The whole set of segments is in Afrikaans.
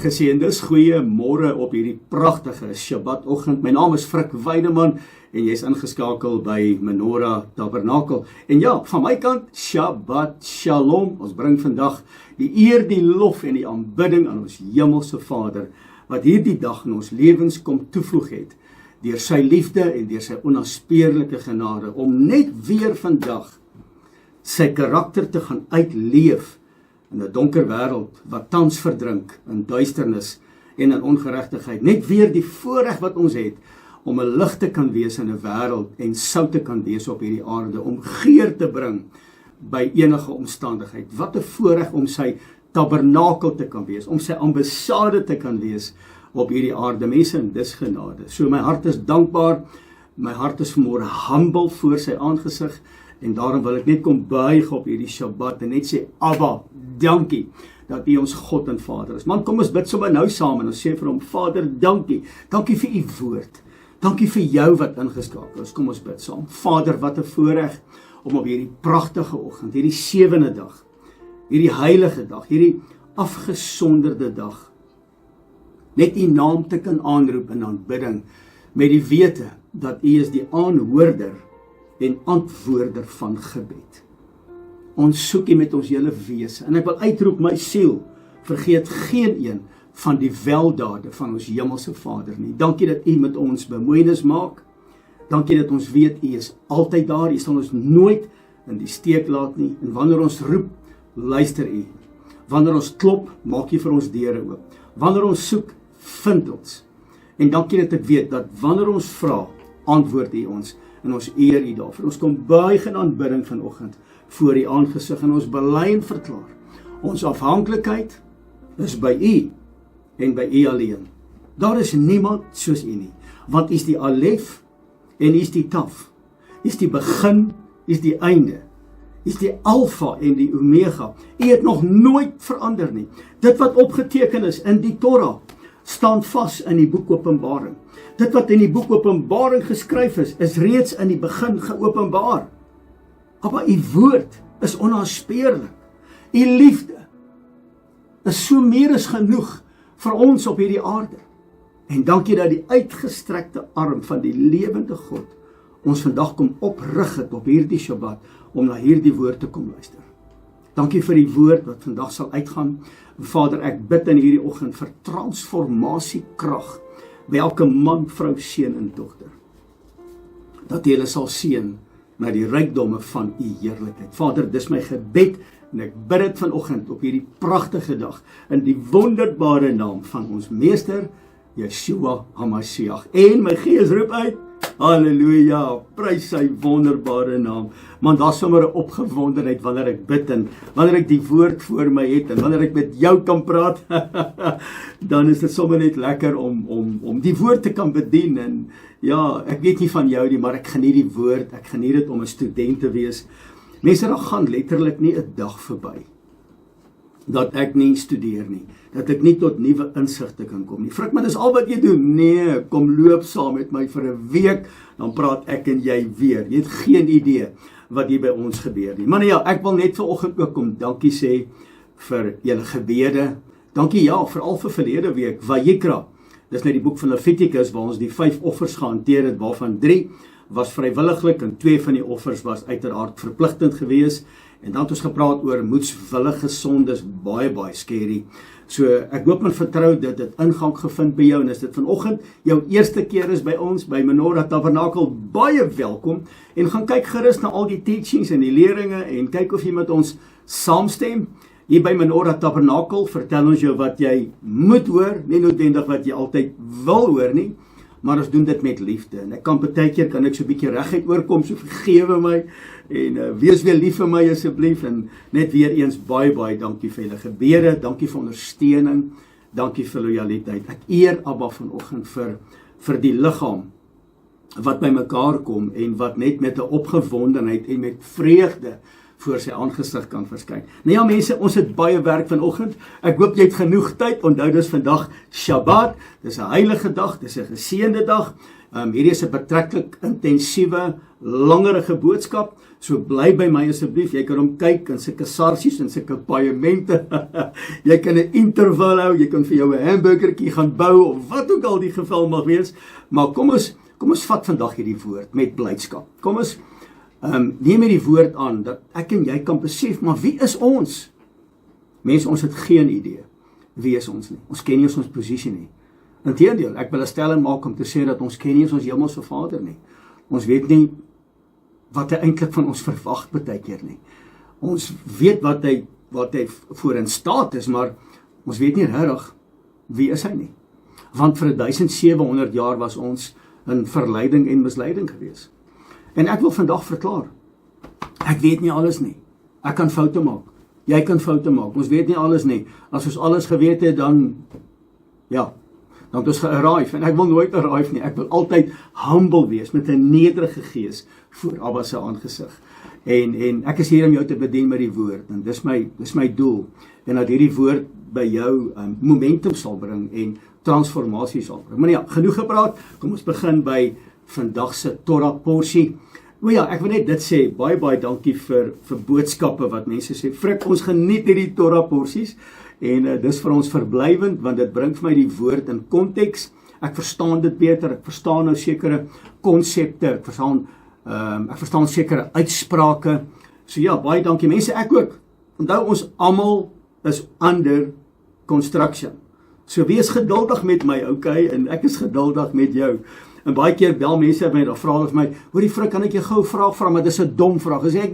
gesê, en dis goeie môre op hierdie pragtige Shabbatoggend. My naam is Frik Weideman en jy is ingeskakel by Menorah Tabernakel. En ja, van my kant, Shabbat Shalom. Ons bring vandag die eer, die lof en die aanbidding aan ons hemelse Vader, wat hierdie dag in ons lewens kom toevoeg het, deur sy liefde en deur sy onnaspeurlike genade, om net weer vandag sy karakter te gaan uitleef in 'n donker wêreld wat tans verdrink in duisternis en in ongeregtigheid. Net weer die voorreg wat ons het om 'n lig te kan wees in 'n wêreld en sout te kan wees op hierdie aarde, om geur te bring by enige omstandigheid. Wat 'n voorreg om sy tabernakel te kan wees, om sy ambassade te kan wees op hierdie aarde. Mense, en dis genade. So my hart is dankbaar, my hart is vanmôre humble voor sy aangesig, en daarom wil ek net kom buig op hierdie Shabbat en net sê, Abba, dankie dat U ons God en Vader is. Man, kom ons bid sommer nou saam en ons sê vir hom, Vader, dankie. Dankie vir U woord. Dankie vir jou wat ingeskakel is. Kom ons bid saam. Vader, wat 'n voorreg om op hierdie pragtige oggend, hierdie 7de dag, hierdie heilige dag, hierdie afgesonderde dag, net U naam te kan aanroep in aanbidding, met die wete dat U is die aanhoorder en antwoorder van gebed. Ons soek U met ons hele wese, en ek wil uitroep, my siel, vergeet geen een van die weldade van ons hemelse Vader nie. Dankie dat U met ons bemoeienis maak. Dankie dat ons weet U is altyd daar. U sal ons nooit in die steek laat nie. En wanneer ons roep, luister U. Wanneer ons klop, maak U vir ons deure oop. Wanneer ons soek, vind ons. En dankie dat ek weet dat wanneer ons vra, antwoord U ons. En ons eer U daarvoor. Ons kom buig in aanbidding vanoggend voor U aangesig en ons bely en verklaar. Ons afhanklikheid is by U en by U alleen. Daar is niemand soos U nie, want U is die Alef en U is die Taf. U is die begin, U is die einde. U is die Alfa en die Omega. U het nog nooit verander nie. Dit wat opgeteken is in die Torah, staan vas in die boek Openbaring. Dit wat in die boek Openbaring geskryf is reeds in die begin geopenbaar. Maar U woord is onnaspeurlik. U liefde is so meer as genoeg vir ons op hierdie aarde. En dankie dat die uitgestrekte arm van die lewende God ons vandag kom oprig het op hierdie Shabbat, om na hierdie woord te kom luister. Dankie vir die woord wat vandag sal uitgaan. Vader, ek bid in hierdie oggend vir transformasiekrag by elke man, vrou, seun en dogter. Dat U hulle sal seën na die rykdomme van U heerlikheid. Vader, dis my gebed en ek bid dit vanoggend op hierdie pragtige dag in die wonderbare naam van ons Meester Yeshua HaMashiach. En my gees roep uit, halleluja, prys sy wonderbare naam. Man, daar is sommer 'n opgewondenheid wanneer ek bid en wanneer ek die woord voor my het en wanneer ek met jou kan praat, dan is dit sommer net lekker om die woord te kan bedien. En ja, ek weet nie van jou nie, maar ek geniet die woord, ek geniet dit om 'n student te wees. Mense, daar gaan letterlik nie 'n dag verby dat ek nie studeer nie, dat ek nie tot nuwe insigte kan kom nie. Frik, maar dis al wat jy doen. Nee, kom loop saam met my vir 'n week, dan praat ek en jy weer. Jy het geen idee wat hier by ons gebeur nie. Maar ja, ek wil net vanoggend ook kom dankie sê vir julle gebede. Dankie ja, veral vir verlede week, Vayikra. Dis nou die boek van Levitikus waar ons die 5 offers gehanteer het, waarvan 3 was vrywilliglik en 2 van die offers was uiteraard verpligtend gewees. En dan het ons gepraat oor moedswillige sondes, baie scary. So ek hoop en vertrou dat dit ingang gevind by jou, en as dit vanoggend jou eerste keer is by ons, by Menorah Tabernakel, baie welkom, en gaan kyk gerus na al die teachings en die leringe, en kyk of jy met ons saamstem. Hier by Menorah Tabernakel vertel ons jou wat jy moet hoor, nie noodwendig wat jy altyd wil hoor nie, maar ons doen dit met liefde. En ek kan partykeer kan ek so 'n bietjie reguit oorkom, so vergewe my en wees weer lief vir my asseblief. En net weer eens baie dankie vir julle gebede, dankie vir ondersteuning, dankie vir lojaliteit. Ek eer Abba vanoggend vir die liggaam wat by mekaar kom en wat net met 'n opgewondenheid en met vreugde voor sy aangesig kan verskyn. Nou ja mense, ons het baie werk vanoggend. Ek hoop jy het genoeg tyd. Onthou dis vandag Shabbat. Dis 'n heilige dag, dis 'n geseënde dag Hierdie is 'n betreklik intensiewe, langerige boodskap, so bly by my asseblief. Jy kan hom kyk in sulke sarsies en sulke paaiement. Jy kan 'n interval hou, jy kan vir jou 'n hamburgertjie gaan bou of wat ook al die geval mag wees. Maar kom ons vat vandag hierdie woord met blydskap. Kom ons neem hierdie woord aan dat ek en jy kan besef, maar wie is ons? Mense, ons het geen idee wie is ons nie. Ons ken nie ons posisie nie. Inteendeel, ek wil 'n stelling maak om te sê dat ons ken nie ons hemelse Vader nie. Ons weet nie wat hy eintlik van ons verwag baie keer nie. Ons weet wat hy voor in staat is, maar ons weet nie regtig wie is hy nie. Want vir 1700 jaar was ons in verleiding en misleiding gewees. En ek wil vandag verklaar, ek weet nie alles nie. Ek kan foute maak. Jy kan foute maak. Ons weet nie alles nie. As ons alles geweet het, dan het ons gearrive. En ek wil nooit arrive nie. Ek wil altyd humble wees met 'n nederige gees voor Abba se aangesig. En ek is hier om jou te bedien met die woord. En dis my doel. En dat hierdie woord by jou momentum sal bring en transformasie sal bring. Maar ja, genoeg gepraat. Kom ons begin by vandag se Torah porsie. Ek wil net dit sê, baie dankie vir boodskappe wat mense sê. Frik, ons geniet hierdie Torah porsies en dis vir ons verblywend, want dit bring vir my die woord in konteks. Ek verstaan dit beter, ek verstaan nou sekere konsepte, ek verstaan sekere uitsprake. So ja, baie dankie mense, ek ook. Onthou, ons almal is under construction. So wees geduldig met my, okay, en ek is geduldig met jou. En baie keer bel mense by my, dan vra hulle vir my, hoorie Frik, kan ek jou gou 'n vraag vra, maar dis 'n dom vraag. Dan sê ek,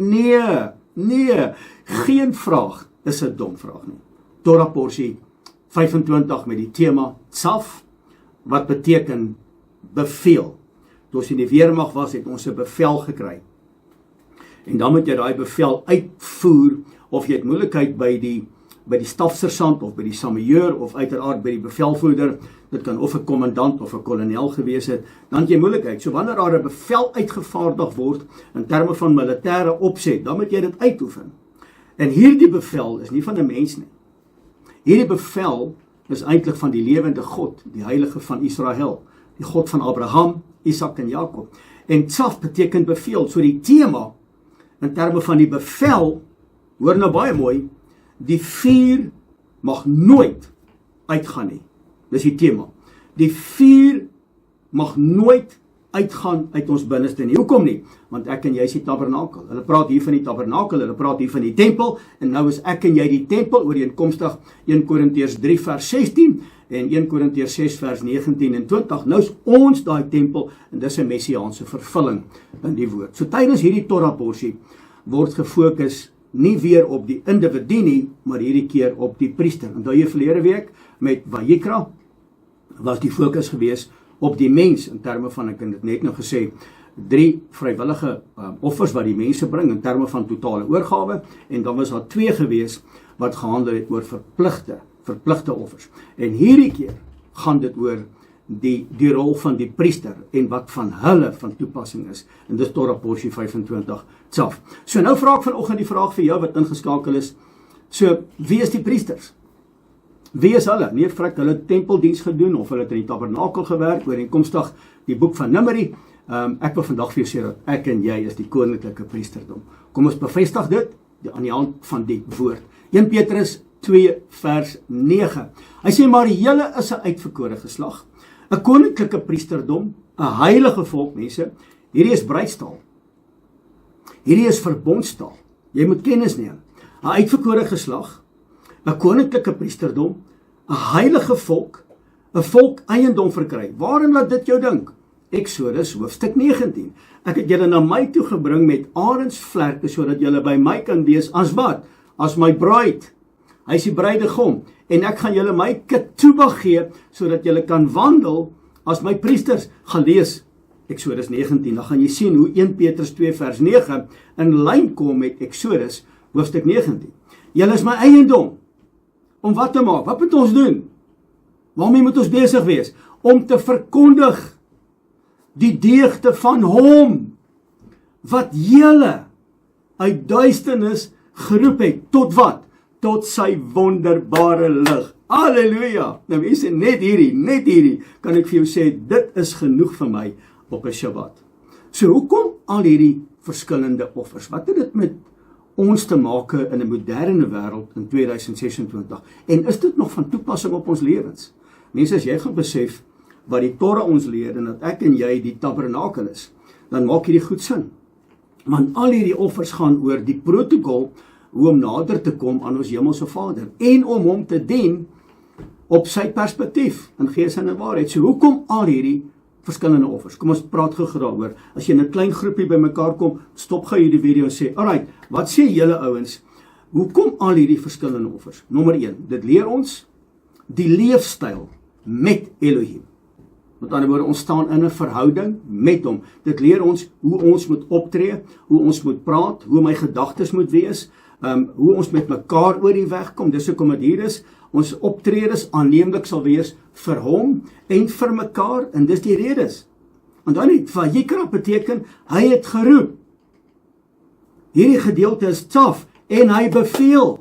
nee, geen vraag is 'n dom vraag nie. Torah porsie 25 met die tema Tsaf, wat beteken beveel. Toe ons in die weermag was, het ons 'n bevel gekry. En dan moet jy daai bevel uitvoer, of jy het moeilikheid by die stafsersant of by die samejeur of uiteraard by die bevelvoerder. Dit kan of 'n kommandant of 'n kolonel gewees het, dan het jy moeilikheid. So wanneer daar 'n bevel uitgevaardig word in terme van militêre opset, dan moet jy dit uitoefen. En hierdie bevel is nie van 'n mens nie. Hierdie bevel is eintlik van die lewende God, die heilige van Israel, die God van Abraham, Isak en Jakob. En Tsaf beteken beveel. So die tema in terme van die bevel, hoor nou baie mooi, die vuur mag nooit uitgaan nie. Dis die tema. Die vuur mag nooit uitgaan uit ons binneste nie. Hoekom nie? Want ek en jy is die tabernakel. Hulle praat hier van die tabernakel, hulle praat hier van die tempel, en nou is ek en jy die tempel, ooreenkomstig 1 Korintiërs 3 vers 16 en 1 Korintiërs 6 vers 19 en 20. Nou is ons daai tempel, en dis 'n messiaanse vervulling in die woord. So tydens hierdie Torah porsie word gefokus nie weer op die individu nie, maar hierdie keer op die priester. Onthou jy verlede week met Vayikra was die fokus gewees op die mens, in terme van, ek het dit net nou gesê, 3 vrywillige offers wat die mense bring, in terme van totale oorgawe, en dan was daar 2 gewees, wat gehandel het oor verpligte offers. En hierdie keer gaan dit oor die rol van die priester, en wat van hulle van toepassing is, en dis Torah porsie 25 Tsaf. So nou vra ek vanoggend die vraag vir jou wat ingeskakel is, so wie is die priesters? Wie is hulle? Nee, Frik, hulle het tempeldiens gedoen, of hulle het in die tabernakel gewerk, ooreenkomstig die boek van Numeri. Ek wil vandag vir jou sê dat ek en jy is die koninklike priesterdom. Kom ons bevestig dit aan die hand van die woord. 1 Petrus 2 vers 9. Hy sê, maar julle is 'n uitverkore geslag, 'n koninklike priesterdom, 'n heilige volk, mense. Hierdie is bruidstaal. Hierdie is verbondstaal. Jy moet kennis neem. 'n Uitverkore geslag, 'n koninklike priesterdom, 'n heilige volk, 'n volk eiendom verkry. Waarin laat dit jou dink? Exodus hoofstuk 19. Ek het julle na my toe gebring met arensvlerke, sodat julle by my kan wees as wat? As my bruid. Hy is die bruidegom. En ek gaan julle my ketubah gee, sodat julle kan wandel as my priesters. Gaan lees Exodus 19, dan gaan jy sien hoe 1 Petrus 2 vers 9 in lyn kom met Exodus hoofstuk 19. Julle is my eiendom. Om wat te maak? Wat moet ons doen? Waarmee moet ons besig wees? Om te verkondig die deugde van hom, wat julle uit duisternis geroep het, tot wat? Tot sy wonderbare lig. Halleluja! Nou mense, net hierdie, kan ek vir jou sê, dit is genoeg vir my op 'n Shabbat. So hoekom al hierdie verskillende offers? Wat het dit met ons te maak in 'n moderne wêreld in 2026? En is dit nog van toepassing op ons lewens? Mense, as jy gaan besef wat die Torah ons leer en dat ek en jy die tabernakel is, dan maak hierdie goed sin. Want al hierdie offers gaan oor die protokol hoe om nader te kom aan ons hemelse Vader en om hom te dien op sy perspektief in gees en in waarheid. So hoekom al hierdie verskillende offers? Kom ons praat gou daaroor. As jy in 'n klein groepie bymekaar kom, stop gou hierdie video en sê, "Alright, wat sê julle ouens? Hoekom al hierdie verskillende offers?" Nommer 1, dit leer ons die leefstyl met Elohim. Met ander woorde, ons staan in 'n verhouding met hom. Dit leer ons hoe ons moet optree, hoe ons moet praat, hoe my gedagtes moet wees, hoe ons met mekaar oor die weg kom. Dis hoekom dit hier is. Ons optredes aanneemlik sal wees vir hom en vir mekaar, en dis die redes. Want dan net, Vayikra beteken, hy het geroep. Hierdie gedeelte is taf, en hy beveel.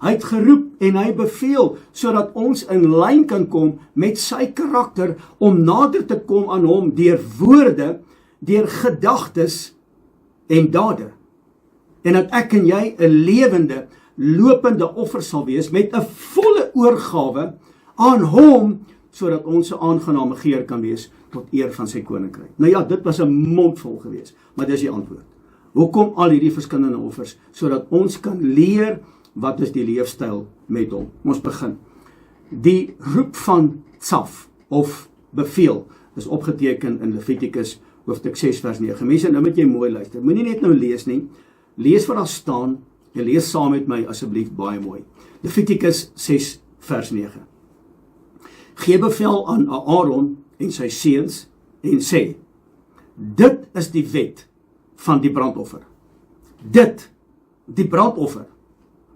Hy het geroep en hy beveel, sodat ons in lyn kan kom met sy karakter, om nader te kom aan hom, deur woorde, deur gedagtes en dade. En dat ek en jy 'n lewende, lopende offer sal wees, met 'n volle oorgawe aan hom, sodat ons 'n aangename geur kan wees, tot eer van sy koninkryk. Nou ja, dit was 'n mondvol gewees, maar dis die antwoord. Hoekom al hierdie verskillende offers? Sodat ons kan leer, wat is die leefstyl met hom? Ons begin. Die roep van tsaf, of beveel, is opgeteken in Levitikus hoofstuk 6 vers 9. Mense, nou moet jy mooi luister. Moenie net nou lees nie. Lees wat daar staan, en lees saam met my asseblief baie mooi. Levitikus 6 vers 9. Gee bevel aan Aaron en sy seuns, en sê, dit is die wet van die brandoffer. Dit, die brandoffer,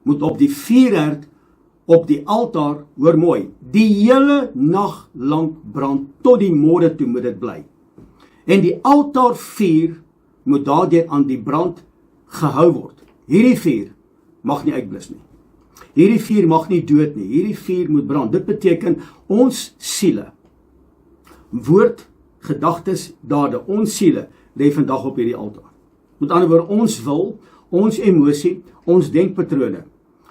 moet op die vuurherd op die altaar, hoor mooi, die hele nag lank brand, tot die môre toe moet dit bly. En die altaarvuur moet daardeur aan die brand gehou word. Hierdie vuur mag nie uitblus nie. Hierdie vuur mag nie dood nie. Hierdie vuur moet brand. Dit beteken ons siele, woord, gedagtes, dade, ons siele lê vandag op hierdie altaar. Met ander woorde, ons wil, ons emosie, ons denkpatrone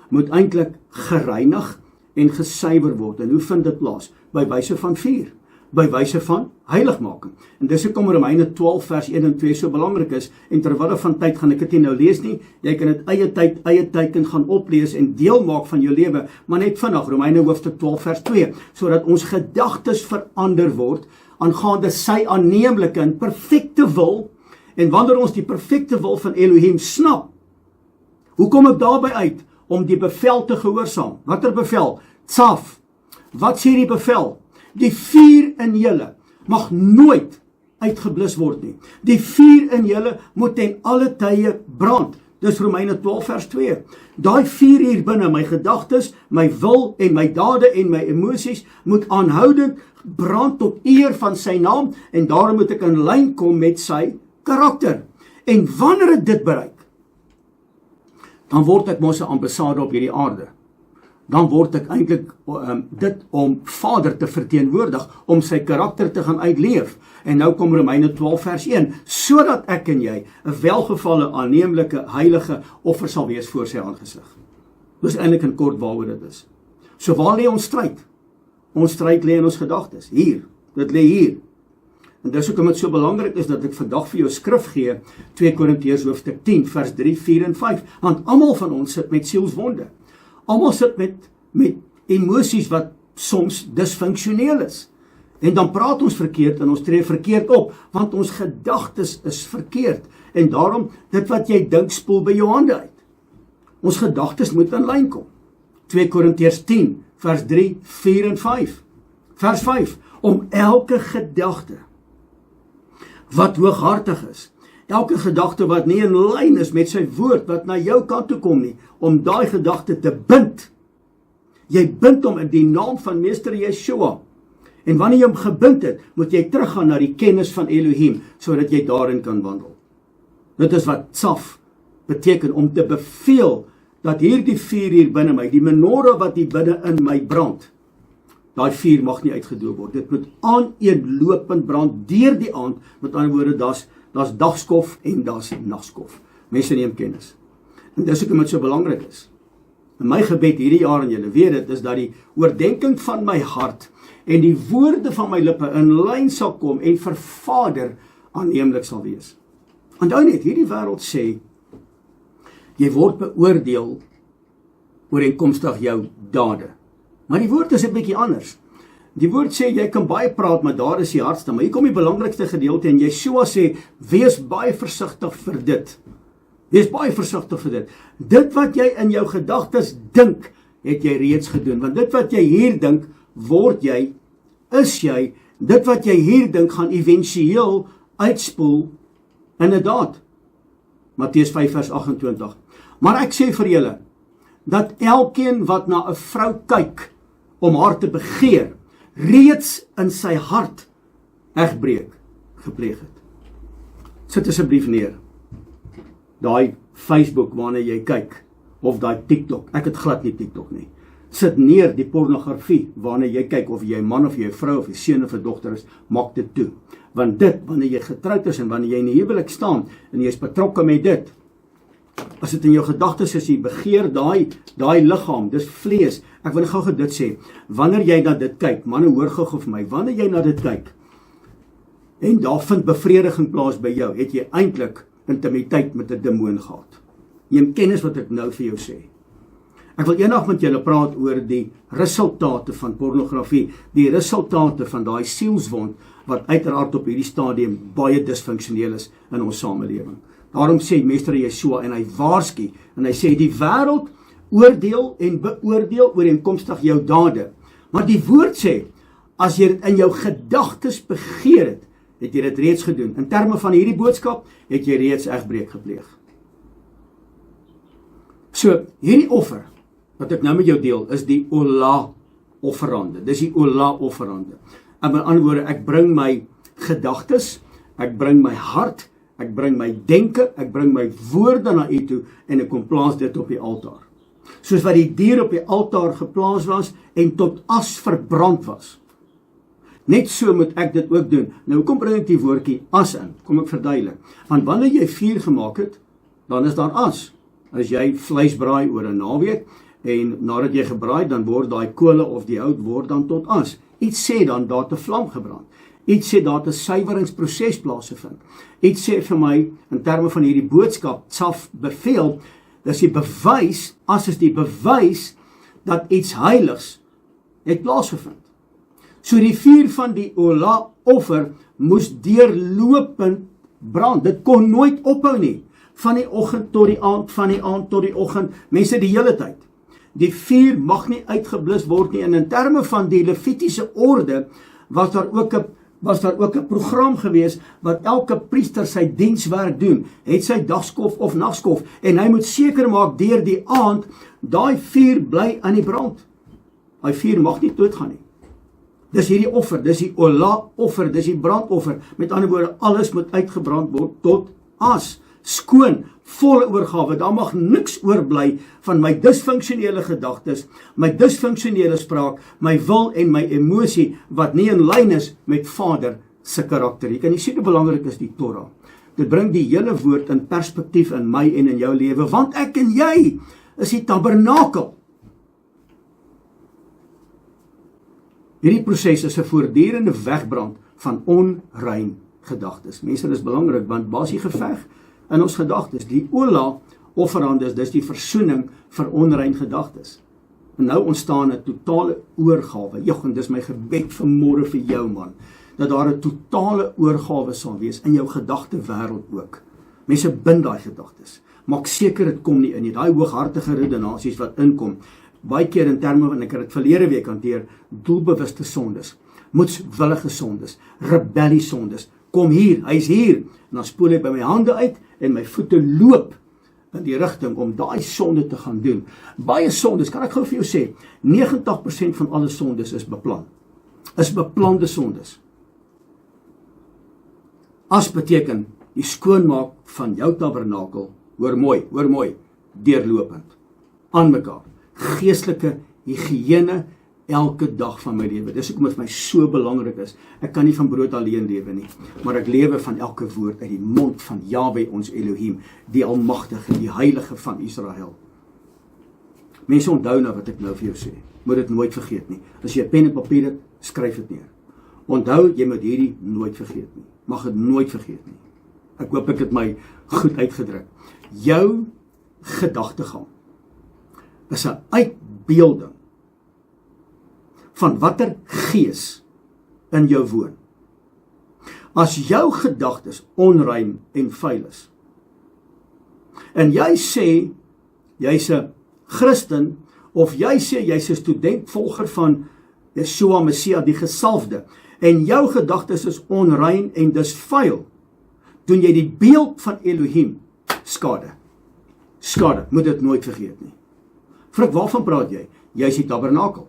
moet eintlik gereinig en gesuiwer word. En hoe vind dit plaas? By wyse van vuur, by wyse van heiligmaking. En dis hoekom Romeine 12 vers 1 en 2 so belangrik is, en terwille van tyd gaan ek dit nie nou lees nie, jy kan dit eie tyd gaan oplees en deel maak van jou lewe, maar net vinnig, Romeine hoofstuk 12 vers 2, sodat ons gedagtes verander word, aangaande sy aanneemlike en perfekte wil, en wanneer ons die perfekte wil van Elohim snap, hoe kom ek daarby uit? Om die bevel te gehoorsaam. Watter bevel? Tsaf. Wat sê die bevel? Die vuur in julle mag nooit uitgeblus word nie. Die vuur in julle moet ten alle tye brand. Dis Romeine 12 vers 2. Daai vuur hier binne, my gedagtes, my wil en my dade en my emosies moet aanhoudend brand tot eer van sy naam, en daarom moet ek in lyn kom met sy karakter. En wanneer ek dit bereik, dan word ek mos 'n ambassade op hierdie aarde. Dan word ek eintlik dit om Vader te verteenwoordig, om sy karakter te gaan uitleef. En nou kom Romeine 12 vers 1, sodat ek en jy 'n welgevalle, aanneemlike, heilige offer sal wees voor sy aangesig. Dis eintlik in kort waaroor dit is. So waar lê ons stryd? Ons stryd lê in ons gedagtes. Hier, dit lê hier. En dis hoekom dit so belangrik is dat ek vandag vir jou skrif gee, 2 Korintiërs hoofstuk 10 vers 3, 4 en 5, want almal van ons sit met sielswonde. Almal sit met emosies wat soms disfunksioneel is. En dan praat ons verkeerd en ons tree verkeerd op, want ons gedagtes is verkeerd. En daarom, dit wat jy dink, spoel by jou hande uit. Ons gedagtes moet in lyn kom. 2 Korintiërs 10 vers 3, 4 en 5. Vers 5, om elke gedagte wat hooghartig is, elke gedagte wat nie in lyn is met sy woord, wat na jou kant toe kom nie, om daai gedagte te bind. Jy bind hom in die naam van Meester Yeshua. En wanneer jy hom gebind het, moet jy teruggaan na die kennis van Elohim, sodat jy daarin kan wandel. Dit is wat tsaf beteken, om te beveel, dat hierdie vuur hier binne my, die menorah wat hier binne in my brand, daai vuur mag nie uitgedoop word. Dit moet aaneenlopend brand deur die aand. Met ander woorde, daar's dagskof en daar's nagskof. Mense neem kennis. En dis hoekom dit so belangrik is. En my gebed hierdie jaar, en julle weet dit, is dat die oordenking van my hart en die woorde van my lippe in lyn sal kom en vir Vader aanneemlik sal wees. Onthou net, hierdie wêreld sê, jy word beoordeel ooreenkomstig jou dade. Maar die woord is 'n bietjie anders. Die woord sê, jy kan baie praat, maar daar is die hardste. Maar hier kom die belangrikste gedeelte, en Yeshua sê, wees baie versigtig vir dit. Wees baie versigtig vir dit. Dit wat jy in jou gedagtes dink, het jy reeds gedoen. Want dit wat jy hier dink, word jy, is jy. Dit wat jy hier dink, gaan éventueel uitspoel in 'n daad. Matteus 5 vers 28. Maar ek sê vir julle, dat elkeen wat na 'n vrou kyk, om haar te begeer, reeds in sy hart egbreek gepleeg het. Sit asseblief neer. Daai Facebook waarna jy kyk, of daai TikTok, ek het glad nie TikTok nie. Sit neer die pornografie waarna jy kyk, of jy 'n man of jy 'n vrou of 'n seun of 'n dogter is, maak dit toe. Want dit, wanneer jy getroud is en wanneer jy in die huwelik staan en jy is betrokke met dit, as dit in jou gedagtes is, jy begeer daai liggaam, dis vlees. Ek wil gou dit sê, wanneer jy na dit kyk, manne hoor gou vir my, wanneer jy na dit kyk, en daar vind bevrediging plaas by jou, het jy eintlik intimiteit met 'n demoon gehad. Neem kennis wat ek nou vir jou sê. Ek wil eendag met julle praat oor die resultate van pornografie, die resultate van daai sielswond, wat uiteraard op hierdie stadium baie disfunksioneel is in ons samelewing. Daarom sê Meester Yeshua, en hy waarsku, en hy sê, die wêreld oordeel en beoordeel ooreenkomstig jou dade. Maar die woord sê, as jy dit in jou gedagtes begeer het, het jy dit reeds gedoen. In terme van hierdie boodskap, het jy reeds egbreek gepleeg. So, hierdie offer, wat ek nou met jou deel, is die Olah offerande. Dis die Olah offerande. En met ander woorde, ek bring my gedagtes, ek bring my hart, ek bring my denke, ek bring my woorde na u toe, en ek kom plaas dit op die altaar. Soos wat die dier op die altaar geplaas was, en tot as verbrand was. Net so moet ek dit ook doen. Nou, kom bring ek die woordjie as in, kom ek verduidelik. Want wanneer jy vuur gemaak het, dan is daar as. As jy vleis braai oor 'n naweek, en nadat jy gebraai, dan word daai kole of die hout word dan tot as. Iets sê dan, daar het 'n vlam gebrand. Iets sê daar het 'n suiweringsproses plaasgevind. Iets sê vir my, in terme van hierdie boodskap, Tsaf beveel, dis die bewys, as is die bewys, dat iets heiligs het plaasgevind. So die vuur van die Olah offer moes deurlopend brand. Dit kon nooit ophou nie. Van die oggend tot die aand, van die aand tot die oggend, mense die hele tyd. Die vuur mag nie uitgeblus word nie, en in terme van die Levitiese orde, was daar ook 'n program gewees, wat elke priester sy dienswerk doen, het sy dagskof of nagskof, en hy moet seker maak deur die aand, daai vuur bly aan die brand. Daai vuur mag nie doodgaan nie. Dis hierdie offer, dis die Olah offer, dis die brandoffer. Met ander woorde, alles moet uitgebrand word tot as. Skoon, volle oorgawe. Daar mag niks oorbly van my disfunksionele gedagtes, my disfunksionele spraak, my wil en my emosie, wat nie in lyn is met Vader se karakter. Jy kan nie sien hoe belangrik is die Torah. Dit bring die hele woord in perspektief in my en in jou lewe, want ek en jy is die tabernakel. Hierdie proses is 'n voortdurende wegbrand van onrein gedagtes. Mense, dit is belangrik, want waar is die geveg in ons gedagtes? Die Olah offerande, dis die versoening vir onrein gedagtes. En nou ontstaan 'n totale oorgawe. En dis my gebed vanmôre vir jou, man, dat daar 'n totale oorgawe sal wees in jou gedagte wêreld ook. Mense bind daai gedagtes. Maak seker dit kom nie in nie. Daai hooghartige redenasies wat inkom, baie keer in terme van, ek het dit verlede week hanteer, doelbewuste sondes, moedswillige sondes, rebellie sondes. Kom hier, hy's hier. En dan spoel ek by my hande uit en my voete loop in die rigting om daai sonde te gaan doen. Baie sondes, kan ek gou vir jou sê, 90% van alle sondes is beplan. Is beplande sondes. As beteken die skoonmaak van jou tabernakel, hoor mooi, deurlopend, aan mekaar. Geestelike higiëne elke dag van my lewe. Dis hoekom dit vir my so belangrik is. Ek kan nie van brood alleen lewe nie, maar ek lewe van elke woord uit die mond van Jahwe ons Elohim, die Almagtige, die Heilige van Israel. Mense, onthou nou wat ek nou vir jou sê. Moet dit nooit vergeet nie. As jy 'n pen en papier het, skryf dit neer. Onthou, jy moet hierdie nooit vergeet nie. Mag dit nooit vergeet nie. Ek hoop ek het my goed uitgedruk. Jou gedagtegang is 'n uitbeelding van watter gees in jou woon. As jou gedagtes onrein en vuil is, en jy sê, jy's 'n Christen, of jy sê, jy's 'n student, volger van Yeshua Messia, die gesalfde, en jou gedagtes is onrein en dis vuil, doen jy die beeld van Elohim skade. Skade, moet dit nooit vergeet nie. Frik, waarvan praat jy? Jy is die tabernakel.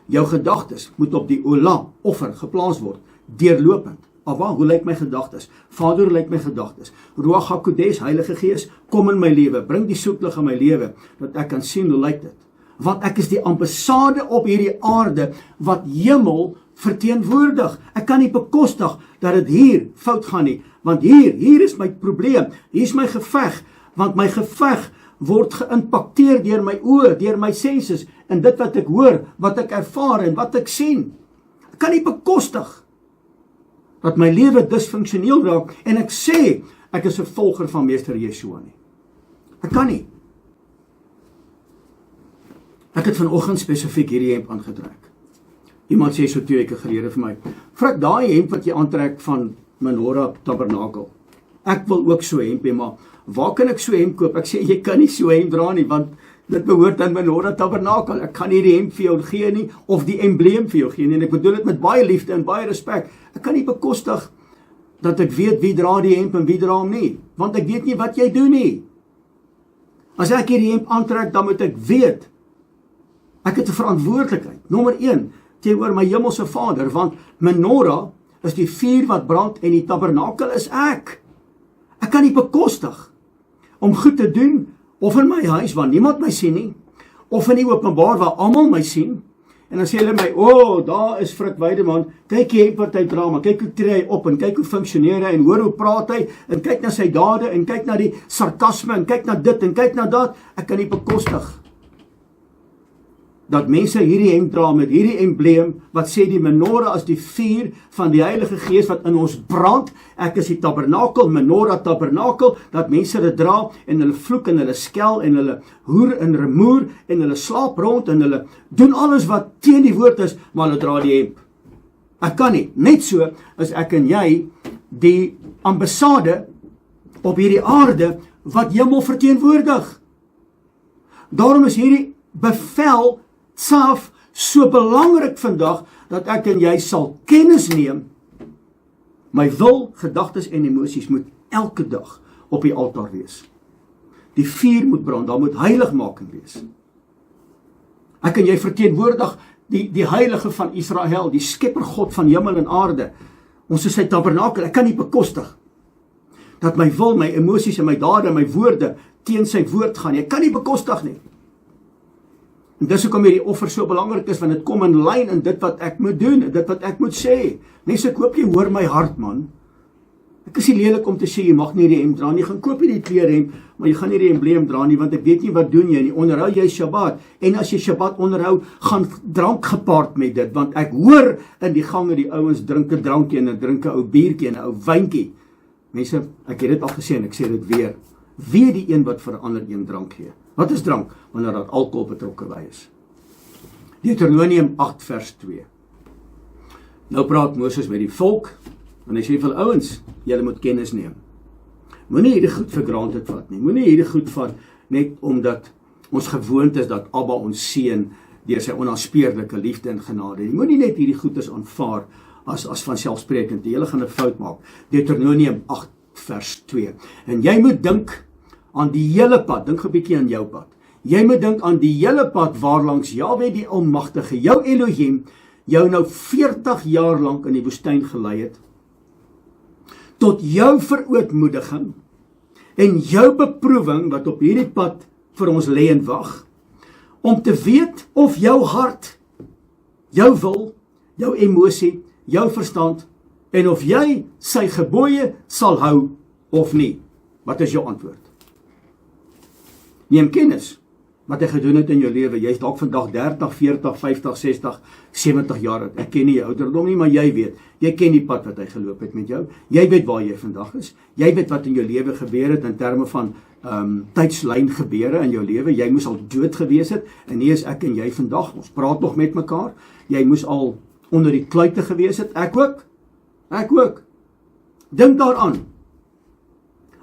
Jou gedagtes moet op die Ola offer geplaas word, deurlopend. Abba, hoe lyk my gedagtes? Vader, hoe lyk my gedagtes? Ruach HaKodesh, Heilige Gees, kom in my lewe, bring die soeklig in my lewe, dat ek kan sien hoe lyk dit. Want ek is die ambassade op hierdie aarde, wat hemel verteenwoordig. Ek kan nie bekostig dat dit hier fout gaan nie, want hier is my probleem, hier is my geveg, want my geveg word geïmpakteer deur my oë, deur my senses, en dit wat ek hoor, wat ek ervaar en wat ek sien. Ek kan nie bekostig dat my lewe disfunksioneel raak, en ek sê, ek is 'n volger van Meester Yeshua nie. Ek kan nie. Ek het vanoggend spesifiek hierdie hemp aangetrek. Iemand sê so 2 weke gelede vir my, Frik, daai hemp wat jy aantrek van Menorah Tabernakel, ek wil ook so hemp hê, maar waar kan ek so hemp koop? Ek sê, jy kan nie so hemp dra nie, want dit behoort aan Menorah Tabernakel. Ek kan nie die hemp vir jou gee nie, of die embleem vir jou gee nie, en ek bedoel dit met baie liefde en baie respek. Ek kan nie bekostig dat ek weet wie dra die hemp en wie dra hom nie, want ek weet nie wat jy doen nie. As ek hierdie hemp aantrek, dan moet ek weet, ek het 'n verantwoordelikheid, nommer 1, teenoor my hemelse Vader, want Menorah is die vuur wat brand, en die tabernakel is ek. Ek kan nie bekostig om goed te doen, of in my huis waar niemand my sien nie, of in die openbaar waar almal my sien, en dan sê hulle my, daar is Frik Weideman, kyk die hemp wat hy dra, maar kyk hoe tree hy op, en kyk hoe funksioneer hy, en hoor hoe praat hy, en kyk na sy dade, en kyk na die sarkasme, en kyk na dit, en kyk na dat. Ek kan nie bekostig dat mense hierdie hemp dra met hierdie embleem, wat sê die Menorah is die vuur van die Heilige Gees wat in ons brand. Ek is die tabernakel, Menorah tabernakel, dat mense dit dra, en hulle vloek, en hulle skel, en hulle hoer en remoer, en hulle slaap rond, en hulle doen alles wat teen die woord is, maar hulle dra die hemp. Ek kan nie, net so as ek en jy die ambassade op hierdie aarde, wat hemel verteenwoordig. Daarom is hierdie bevel self so belangrik vandag, dat ek en jy sal kennis neem, my wil, gedagtes en emosies moet elke dag op die altaar wees. Die vuur moet brand, daar moet heiligmaking wees. Ek en jy verteenwoordig die Heilige van Israel, die skepper God van hemel en aarde. Ons is sy tabernakel, ek kan nie bekostig dat my wil, my emosies en my dade, my woorde teen sy woord gaan. Ek kan nie bekostig nie. En dis hoekom hierdie offer so belangrik is, want dit kom in lyn in dit wat ek moet doen, dit wat ek moet sê. Mense, ek hoop jy hoor my hart, man. Ek is nie lelik om te sê, jy mag nie die hemp dra nie, gaan koop nie die kleerhemp, maar jy gaan nie die embleem dra nie, want ek weet nie wat doen jy nie, onderhou jy Shabbat, en as jy Shabbat onderhou, gaan drank gepaard met dit, want ek hoor in die gange die ouens drink 'n drankie, en drink 'n ou biertjie, en 'n ou wynkie. Mense, ek het dit al gesê, en ek sê dit weer, wie die een wat vir 'n ander een drank gee? Wat is drank? Wanneer daar alkohol betrokke by is. Deuteronomium 8 vers 2. Nou praat Moses met die volk, en hy sê vir ouens, julle moet kennis neem. Moenie hierdie goed vir granted vat nie. Moenie hierdie goed vat net omdat ons gewoond is dat Abba ons seën deur sy onaanspeurlike liefde en genade. Jy moenie net hierdie goedes aanvaar as vanselfsprekend. Julle gaan 'n fout maak. Deuteronomium 8 vers 2. En jy moet dink aan die hele pad, dink 'n bietjie aan jou pad. Jy moet dink aan die hele pad waarlangs Jahwe die Almagtige, jou Elohim, jou nou 40 jaar lank in die woestyn gelei het, tot jou verootmoediging en jou beproewing wat op hierdie pad vir ons lê en wag, om te weet of jou hart jou wil, jou emosie, jou verstand, en of jy sy gebooie sal hou of nie. Wat is jou antwoord? Neem kennis wat jy gedoen het in jou lewe. Jy is dalk vandag 30, 40, 50, 60, 70 jaar oud. Ek ken nie jou ouderdom nie, maar jy weet. Jy ken die pad wat hy geloop het met jou. Jy weet waar jy vandag is. Jy weet wat in jou lewe gebeur het in terme van tydslyn gebeure in jou lewe. Jy moes al dood gewees het, en nie is ek en jy vandag. Ons praat nog met mekaar. Jy moes al onder die kluite gewees het. Ek ook. Ek ook. Dink daaraan.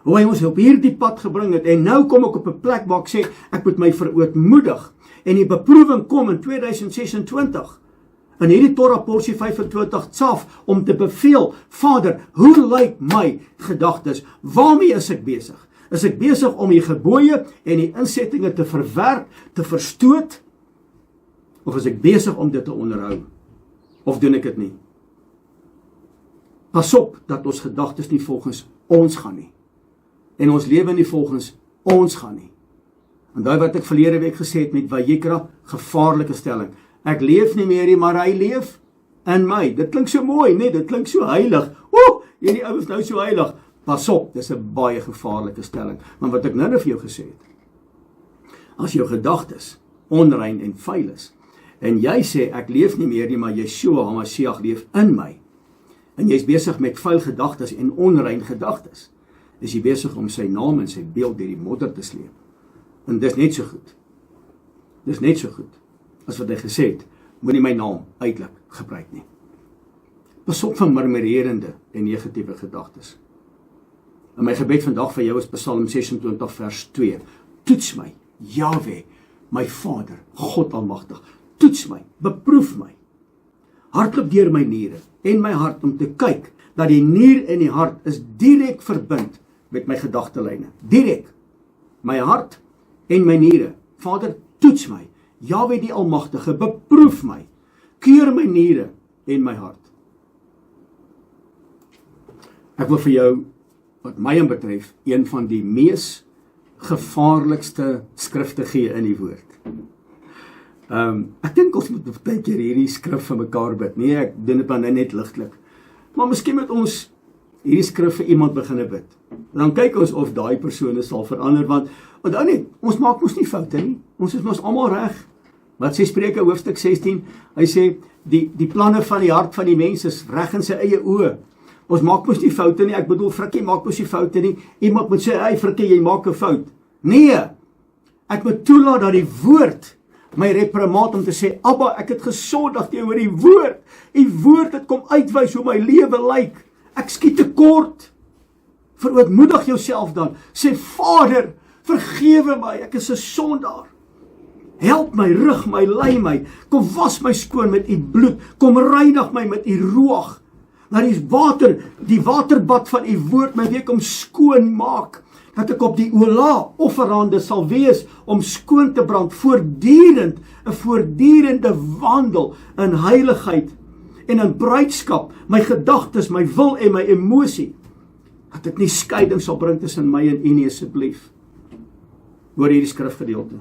Hoe hy ons op hierdie pad gebring het, en nou kom ek op 'n plek waar ek sê, ek moet my verootmoedig, en die beproewing kom in 2026, in hierdie Torah porsie 25 Tsaf, om te beveel, Vader, hoe lyk my gedagtes, waarmee is ek besig? Is ek besig om die gebooie en die insettinge te verwerp, te verstoot, of is ek besig om dit te onderhou? Of doen ek dit nie? Pas op, dat ons gedagtes nie volgens ons gaan nie. En ons lewe nie volgens ons gaan nie. En daai wat ek verlede week gesê het met Vayikra, gevaarlike stelling. Ek leef nie meer nie, maar hy leef in my. Dit klink so mooi, nee, dit klink so heilig. Hierdie ou is nou so heilig. Pas op, dis 'n baie gevaarlike stelling. Maar wat ek nou vir jou gesê het, as jou gedagtes onrein en vuil is, en jy sê ek leef nie meer nie, maar Yeshua HaMashiach leef in my, en jy's besig met vuil gedagtes en onrein gedagtes, is jy besig om sy naam en sy beeld deur die modder te sleep. En dis net so goed. Dis net so goed as wat hy gesê het, moenie my naam uitelik gebruik nie. Pas op van murmurerende en negatiewe gedagtes. En my gebed vandag vir jou is Psalm 26 vers 2. Toets my, Yahweh, my Vader, God Almagtig. Toets my, beproef my. Hardloop deur my niere en my hart om te kyk dat die nier en die hart is direk verbind met my gedagtelyne. Direk. My hart en my niere. Vader, toets my. Yahweh die Almagtige, beproef my. Keur my niere en my hart. Ek wil vir jou, wat my betref, een van die mees gevaarlikste skrifte gee in die woord. Ek dink ons moet baie keer hierdie skrif vir mekaar bid. Nee, ek doen dit maar net ligtelik. Maar miskien moet ons hierdie skrif vir iemand begin bid. Dan kyk ons of daai persone sal verander, want onthou net, ons maak mos nie foute nie. Ons is mos almal reg. Wat sê Spreuke hoofstuk 16? Hy sê die planne van die hart van die mens is reg in sy eie oë. Ons maak mos nie foute nie. Ek bedoel, Frikkie maak mos nie foute nie. Iemand moet sê, hey Frikkie, jy maak 'n fout. Nee. Ek moet toelaat dat die woord my reprimaat om te sê, Abba, ek het gesondig teenoor die woord. Die woord het kom uitwys hoe my lewe lyk. Ek skiet tekort. Verootmoedig jouself dan. Sê, Vader, vergewe my, ek is 'n sondaar. Help my, rig my, lei my. Kom was my skoon met u bloed. Kom reinig my met u ruach. Dat die waterbad van u woord my weer kom skoon maak. Dat ek op die Ola offerande sal wees om skoon te brand, voortdurend, 'n voortdurende wandel in heiligheid en in bruidskap, my gedagtes, my wil en my emosie, dat ek nie skeiding sal bring tussen my en u nie, asseblief. Hoor hierdie skrifgedeelte.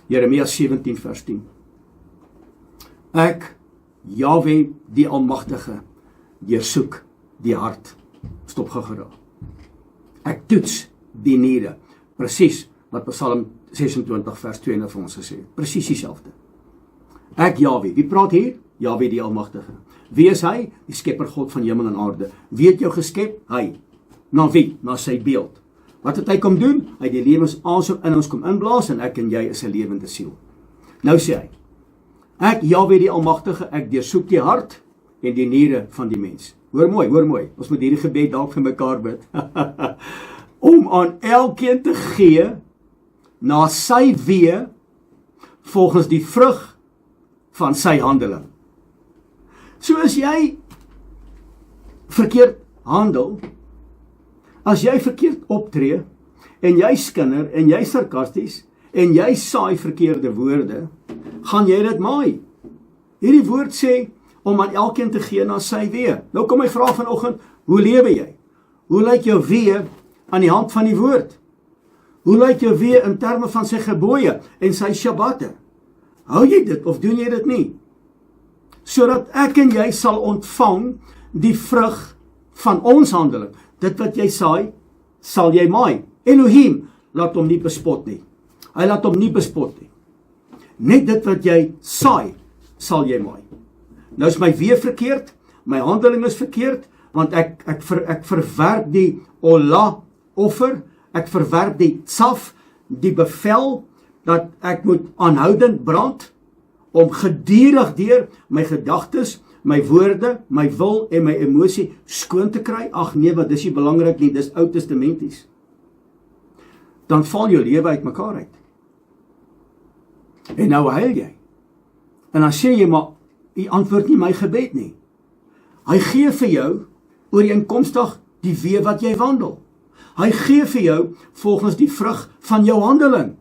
Jeremia 17 vers 10. Ek, Yahweh die Almagtige, deursoek die hart. Stop gou. Ek toets die niere. Presies wat Psalm 26 vers 2 vir ons gesê het. Presies dieselfde. Ek, Yahweh. Wie praat hier? Yahweh die Almagtige. Wie is hy? Die skepper God van hemel en aarde. Wie het jou geskep? Hy. Na wie? Na sy beeld. Wat het hy kom doen? Hy het die lewensasem in ons kom inblaas en ek en jy is 'n lewende siel. Nou sê hy, ek, Yahweh die Almagtige, ek deursoek die hart en die niere van die mens. Hoor mooi. Ons moet hierdie gebed dalk vir mekaar bid. Om aan elkeen te gee na sy weë volgens die vrug van sy handeling. So as jy verkeerd handel, as jy verkeerd optree, en jy skinder, en jy sarkasties, en jy saai verkeerde woorde, gaan jy dit maai. Hierdie woord sê, om aan elkeen te gee na sy weë. Nou kom my vraag vanoggend, hoe lewe jy? Hoe lyk jou weë aan die hand van die woord? Hoe lyk jou weë in terme van sy gebooie en sy shabbatte? Hou jy dit of doen jy dit nie? Sodat ek en jy sal ontvang die vrug van ons handeling. Dit wat jy saai, sal jy maai. Elohim laat hom nie bespot nie. Hy laat hom nie bespot nie. Net dit wat jy saai, sal jy maai. Nou is my weer verkeerd, my handeling is verkeerd, want ek verwerp die ola offer, ek verwerp die tsaf, die bevel, dat ek moet aanhoudend brand, om gedurig deur my gedagtes, my woorde, my wil en my emosie skoon te kry. Ag nee, wat dis nie belangrik nie, dis Ou Testamenties. Dan val jou lewe uit mekaar uit. En nou huil jy. En dan sê jy, maar jy antwoord nie my gebed nie. Hy gee vir jou ooreenkomstig die weë wat jy wandel. Hy gee vir jou volgens die vrug van jou handeling.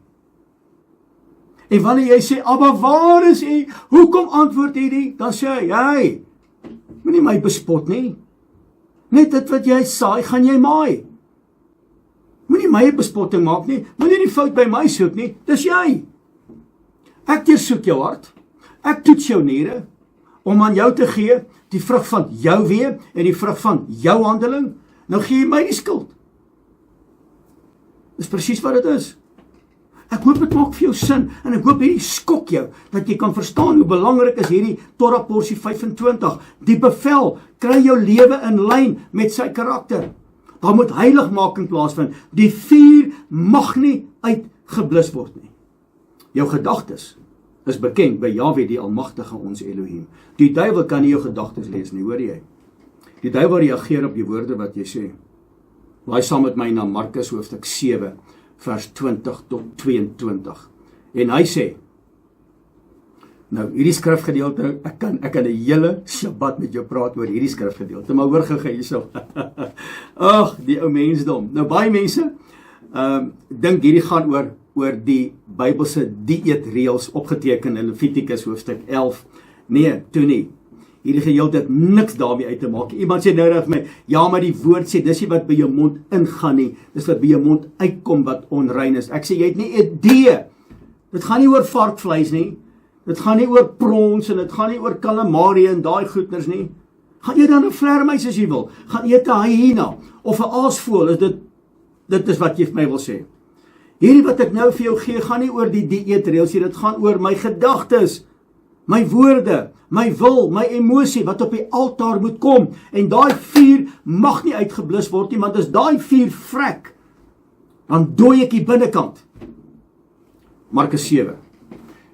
En wanneer jy sê, Abba, waar is U? Hoekom antwoord U nie? Dan sê hy, hey, moenie my bespot nie. Net dit wat jy saai, gaan jy maai. Moenie my 'n bespotting maak nie. Moenie die fout by my soek nie. Dis jy. Ek deursoek jou hart. Ek toets jou niere om aan jou te gee die vrug van jou weë en die vrug van jou handeling. Nou gee jy my die skuld. Dis presies wat dit is. Ek hoop dit maak vir jou sin en ek hoop hierdie skok jou dat jy kan verstaan hoe belangrik is hierdie Torah porsie 25. Die bevel, kry jou lewe in lyn met sy karakter. Daar moet heiligmaking plaasvind. Die vuur mag nie uitgeblus word nie. Jou gedagtes is bekend by Jahwe die Almagtige, ons Elohim. Die duiwel kan nie jou gedagtes lees nie, hoor jy? Die duiwel reageer op die woorde wat jy sê. Laai saam met my na Markus hoofstuk 7 vers 20 tot 22. En hy sê, nou hierdie skrifgedeelte, ek kan 'n hele Shabbat met jou praat oor hierdie skrifgedeelte, maar hoor gou hierso. Ag, die ou mensdom. Nou baie mense dink hierdie gaan oor die Bybelse dieetreëls opgeteken in Levitikus hoofstuk 11. Nee, toe nie. Hierdie gedeelte het niks daarmee uit te maak. Iemand sê nou vir my, ja, maar die woord sê, dis nie wat by jou mond ingaan nie, dis wat by jou mond uitkom wat onrein is. Ek sê, jy het nie idee. Dit gaan nie oor varkvleis nie, dit gaan nie oor prons en dit gaan nie oor kalamarie en daai goedners nie. Gaan eet dan 'n vleermuis as jy wil, gaan eet 'n hyena of 'n aasvoël, is dit is wat jy vir my wil sê. Hierdie wat ek nou vir jou gee, gaan nie oor die dieetreëls nie, dit gaan oor my gedagtes, my woorde, my wil, my emosie wat op die altaar moet kom. En daai vuur mag nie uitgeblus word nie, want as daai vuur vrek, dan dooi ek die binnekant. Markus 7.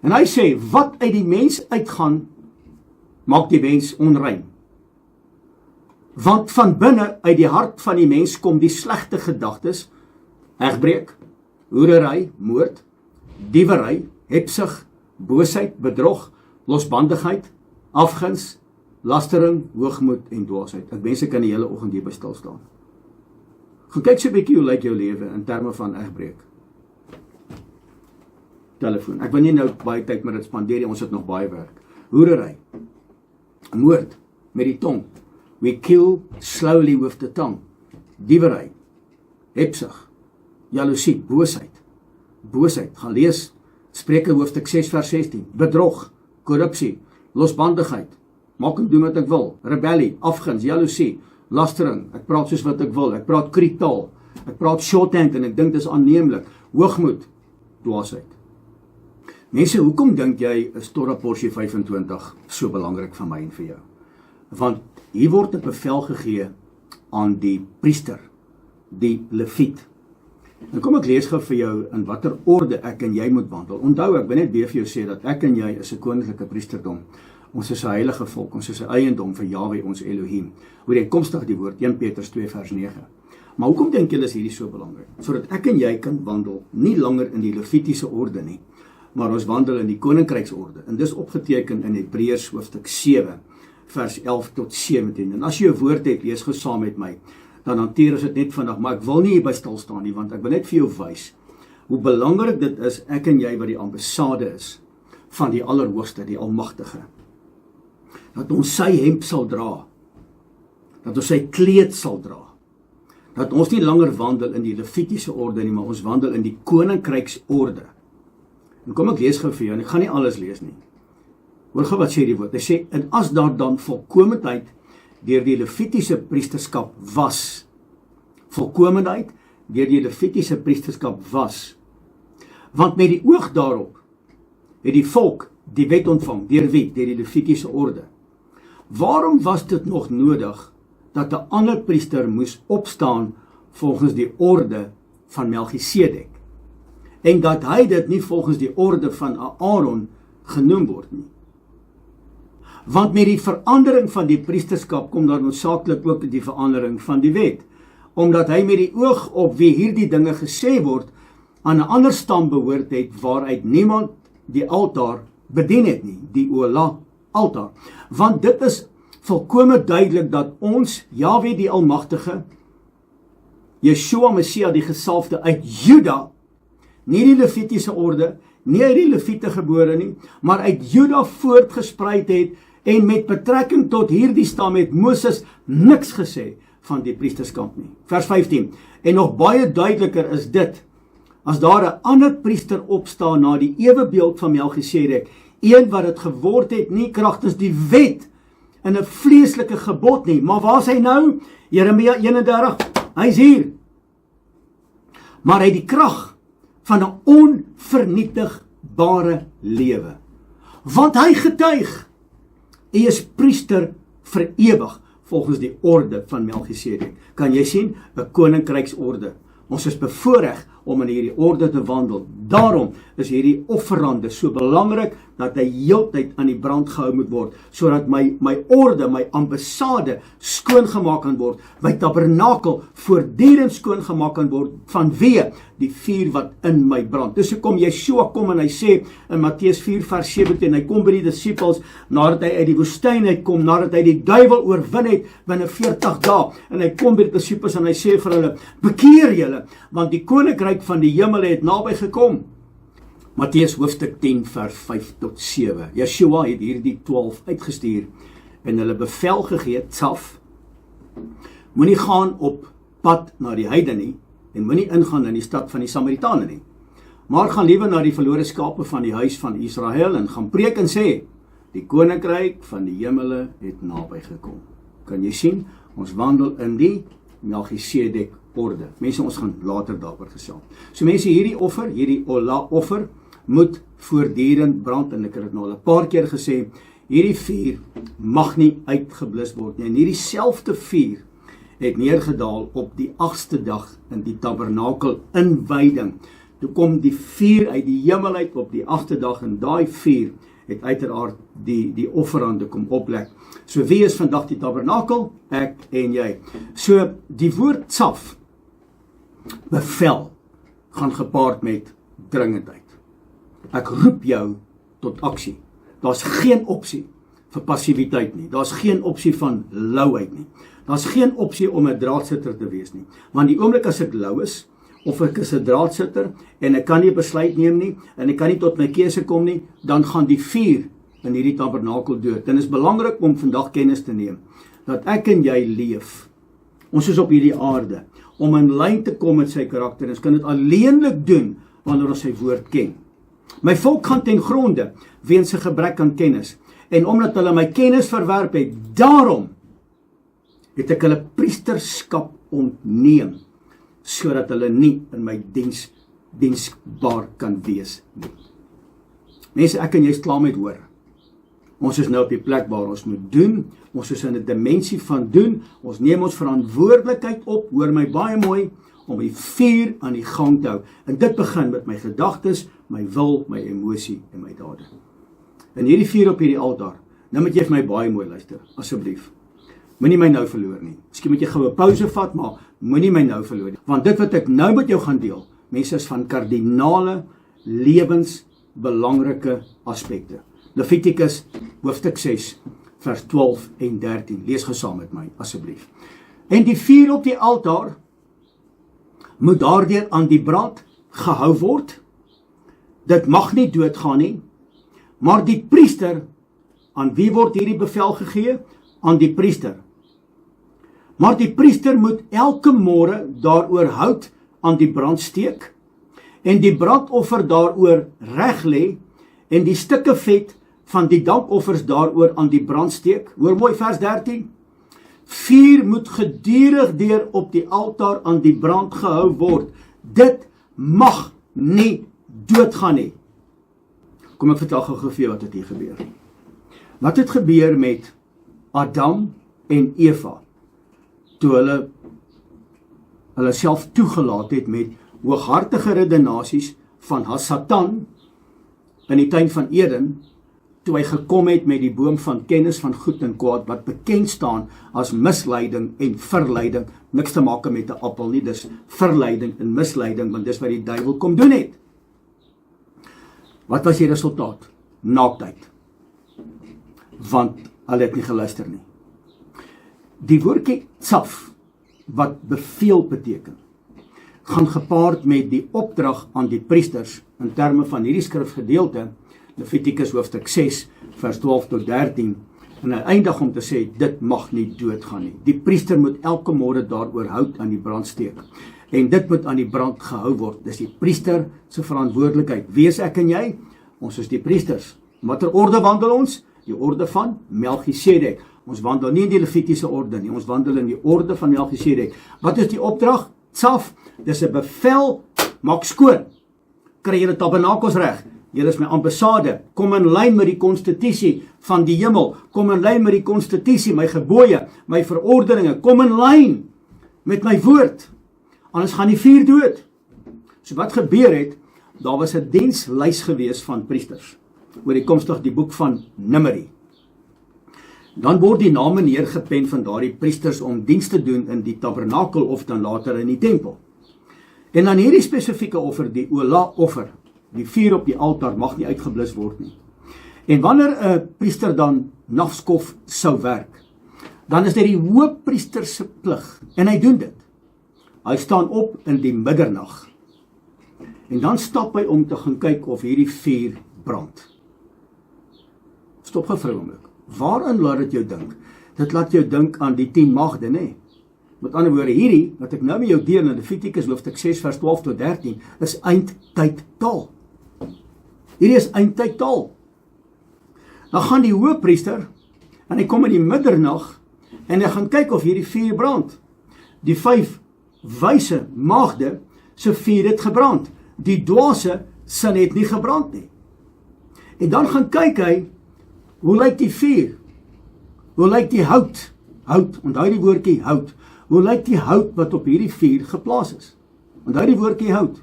En hy sê, wat uit die mens uitgaan, maak die mens onrein. Want van binne uit die hart van die mens kom die slegte gedagtes, egbreek, hoerery, moord, diewery, hebsug, boosheid, bedrog, losbandigheid, afguns, lastering, hoogmoed en dwaasheid. Ek mense kan die hele oggend hier by stil staan. Gaan kyk so 'n bietjie hoe lyk jou lewe in terme van egbreek. Telefoon. Ek wil nie nou baie tyd met dit spandeer nie, ons het nog baie werk. Hoerery, moord met die tong. We kill slowly with the tongue. Diewery, hebsug, jaloesie, boosheid, gaan lees Spreuke hoofstuk 6 vers 16, bedrog, korrupsie, losbandigheid, maak en doen wat ek wil, rebellie, afguns, jaloesie, lastering, ek praat soos wat ek wil, ek praat kritaal, ek praat shorthand en ek dink dit is aanneemlik, hoogmoed, dwaasheid. Mense, hoekom dink jy is Torah porsie 25 so belangrik vir my en vir jou? Want hier word 'n bevel gegee aan die priester, die leviet. En kom ek lees gou vir jou in watter orde ek en jy moet wandel. Onthou, ek wil net weer vir jou sê dat ek en jy is 'n koninklike priesterdom. Ons is 'n heilige volk, ons is 'n eiendom vir Jahwe ons Elohim. Ooreenkomstig die woord 1 Petrus 2 vers 9. Maar hoekom dink julle is hierdie so belangrik? Sodat ek en jy kan wandel nie langer in die levitiese orde nie, maar ons wandel in die koninkryksorde. En dis opgeteken in Hebreërs hoofstuk 7 vers 11 tot 17. En as jy 'n woord het, lees gou saam met my. Dan hanteer ons dit net vandag, maar ek wil nie hier by stil staan nie, want ek wil net vir jou wys hoe belangrik dit is, ek en jy wat die ambassade is van die Allerhoogste, die Almagtige. Dat ons sy hemp sal dra, dat ons sy kleed sal dra, dat ons nie langer wandel in die levitiese orde nie, maar ons wandel in die koninkryksorde. En kom ek lees gou vir jou, en ek gaan nie alles lees nie. Hoor gou wat sê die woord. Hy sê, en as daar dan volkomendheid deur die Levitiese priesterskap was, volkomendheid deur die Levitiese priesterskap was, want met die oog daarop het die volk die wet ontvang, deur wie? Deur die Levitiese orde. Waarom was dit nog nodig dat 'n ander priester moes opstaan volgens die orde van Melchisedek, en dat hy dit nie volgens die orde van Aaron genoem word nie? Want met die verandering van die priesterskap kom daar noodsaaklik ook die verandering van die wet, omdat hy met die oog op wie hierdie dinge gesê word, aan 'n ander stam behoort het, waaruit niemand die altaar bedien het nie, die Ola altaar. Want dit is volkome duidelik dat ons, Jahwe die Almagtige, Yeshua Messia die gesalfde uit Juda, nie die Levitiese orde, nie uit die Leviete gebore nie, maar uit Juda voortgespreid het, en met betrekking tot hierdie stam het Moses niks gesê van die priesterskap nie. Vers 15, en nog baie duideliker is dit, as daar 'n ander priester opstaan na die ewebeeld van Melchisedek, een wat dit geword het, nie kragtens die wet, in 'n vleeslike gebod nie, maar waar is hy nou? Jeremia 31, hy is hier. Maar hy het die krag van 'n onvernietigbare lewe. Want hy getuig, hy is priester vir ewig, volgens die orde van Melchisedek. Kan jy sien? 'n koninkryksorde. Ons is bevoorreg om in hierdie orde te wandel. Daarom is hierdie offerande so belangrik, dat hy heeltyd aan die brand gehou moet word, sodat my orde, my ambassade skoongemaak kan word, my tabernakel voortdurend skoongemaak kan word, vanweë die vuur wat in my brand. Dis hoekom Yeshua kom en hy sê in Matteus 4 vers 17, hy kom by die disippels, nadat hy uit die woestyn uitkom, nadat hy die duiwel oorwin het binne 40 dae, en hy kom by die disippels en hy sê vir hulle, bekeer julle, want die koninkryk van die hemel het naby gekom. Matteus hoofstuk 10 vers 5 tot 7. Yeshua het hierdie 12 uitgestuur en hulle bevel gegee, tsaf, moenie gaan op pad na die heidene nie, en moenie ingaan in die stad van die Samaritane nie, maar gaan liewer na die verlore skape van die huis van Israel, en gaan preek en sê, die koninkryk van die hemele het naby gekom. Kan jy sien, ons wandel in die Melchisedek orde. Mense, ons gaan later daaroor gesels. So mense, hierdie offer, hierdie Ola offer, moet voortdurend brand, en ek het dit nou al 'n paar keer gesê, hierdie vuur mag nie uitgeblus word nie, en hierdie selfde vuur het neergedaal op die 8ste dag in die tabernakel inwyding. Toe kom die vuur uit die hemel uit op die 8ste dag, en daai vuur het uiteraard die offerande kom oplek. So wie is vandag die tabernakel? Ek en jy. So die woord tsaf, bevel, gaan gepaard met dringendheid. Ek roep jou tot aksie. Daar's geen opsie vir passiwiteit nie. Daar's geen opsie van louheid nie. Daar's geen opsie om 'n draadsitter te wees nie. Want die oomblik as ek lou is, of ek is 'n draadsitter, en ek kan nie besluit neem nie, en ek kan nie tot my keuse kom nie, dan gaan die vuur in hierdie tabernakel dood. En is belangrik om vandag kennis te neem, dat ek en jy leef. Ons is op hierdie aarde, om in lyn te kom met sy karakter. Ons kan dit alleenlik doen, wanneer ons sy woord ken. My volk gaan ten gronde, weens 'n gebrek aan kennis. En omdat hulle my kennis verwerp het, daarom het ek hulle priesterskap ontneem, sodat hulle nie in my diensbaar kan wees nie. Mense, ek en jy is klaar met hoor. Ons is nou op die plek waar ons moet doen, ons is in 'n dimensie van doen, ons neem ons verantwoordelikheid op, hoor my baie mooi, om die vuur aan die gang te hou. En dit begin met my gedagtes, my wil, my emosie en my dade. En hierdie vuur op hierdie altaar, nou moet jy vir my baie mooi luister, asseblief. Moenie my nou verloor nie. Miskien moet jy gou 'n pouse vat, maar moenie my nou verloor nie. Want dit wat ek nou met jou gaan deel, mense, is van kardinale, lewensbelangrike aspekte. Levitikus hoofstuk 6 vers 12 en 13. Lees gesaam met my, asseblief. En die vuur op die altaar moet daardeur aan die brand gehou word. Dit mag nie doodgaan nie, maar die priester, aan wie word hierdie bevel gegee? Aan die priester. Maar die priester moet elke môre daaroor hout aan die brand steek, en die brandoffer daaroor reg lê, en die stukke vet van die dankoffers daaroor aan die brand steek. Hoor mooi vers 13. Vuur moet gedurig deur op die altaar aan die brand gehou word. Dit mag nie doodgaan nie. Kom ek vertel gou vir jou wat het hier gebeur. Wat het gebeur met Adam en Eva, toe hulle self toegelaat het met hooghartige redenasies van Satan in die tuin van Eden, toe hy gekom het met die boom van kennis van goed en kwaad, wat bekend staan as misleiding en verleiding, niks te maak met 'n appel nie, dis verleiding en misleiding, want dis wat die duiwel kom doen het. Wat was die resultaat? Naaktheid. Want hulle het nie geluister nie. Die woordjie tsaf, wat beveel beteken, gaan gepaard met die opdrag aan die priesters, in terme van hierdie skrifgedeelte, Levitikus hoofstuk 6, vers 12 tot 13, en hy eindig om te sê, dit mag nie doodgaan nie. Die priester moet elke môre daaroor hout aan die brand steek, en dit moet aan die brand gehou word. Dis die priester se verantwoordelikheid. Wie is ek en jy? Ons is die priesters. Watter orde wandel ons? Die orde van Melchisedek. Ons wandel nie in die Levitiese orde nie, ons wandel in die orde van Melchisedek. Wat is die opdrag? Tsaf, dis 'n bevel, maak skoon. Kry julle tabernakels reg. Julle is my ambassade. Kom in lyn met die konstitusie van die hemel. Kom in lyn met die konstitusie, my gebooie, my verordeninge. Kom in lyn met my woord. Anders gaan die vuur dood. So wat gebeur het, daar was 'n dienslys gewees van priesters, ooreenkomstig die boek van Numeri. Dan word die name neergepen van daardie priesters om diens te doen in die tabernakel of dan later in die tempel. En dan hierdie spesifieke offer, die ola offer, die vuur op die altaar mag nie uitgeblus word nie. En wanneer 'n priester dan nagskof sou werk, dan is dit die hoofpriester se plig, en hy doen dit. Hy staan op in die middernag, en dan stap hy om te gaan kyk of hierdie vuur brand. Stop gou vir 'n oomblik. Waarin laat dit jou dink? Dit laat jou dink aan die 10 magde, nê? Met ander woorde, hierdie, wat ek nou met jou deel in Levitikus hoofstuk 6 vers 12 tot 13, is eindtydtaal. Hierdie is eindtydtaal. Dan gaan die hoofpriester, en hy kom in die middernag, en hy gaan kyk of hierdie vuur brand. Die 5 wyse magde se vuur het gebrand. Die dwaase sin het nie gebrand nie. En dan gaan kyk hy, hoe lyk die vuur? Hoe lyk die hout? Hout, onthou die woordjie hout. Hoe lyk die hout wat op hierdie vuur geplaas is? Onthou die woordjie hout.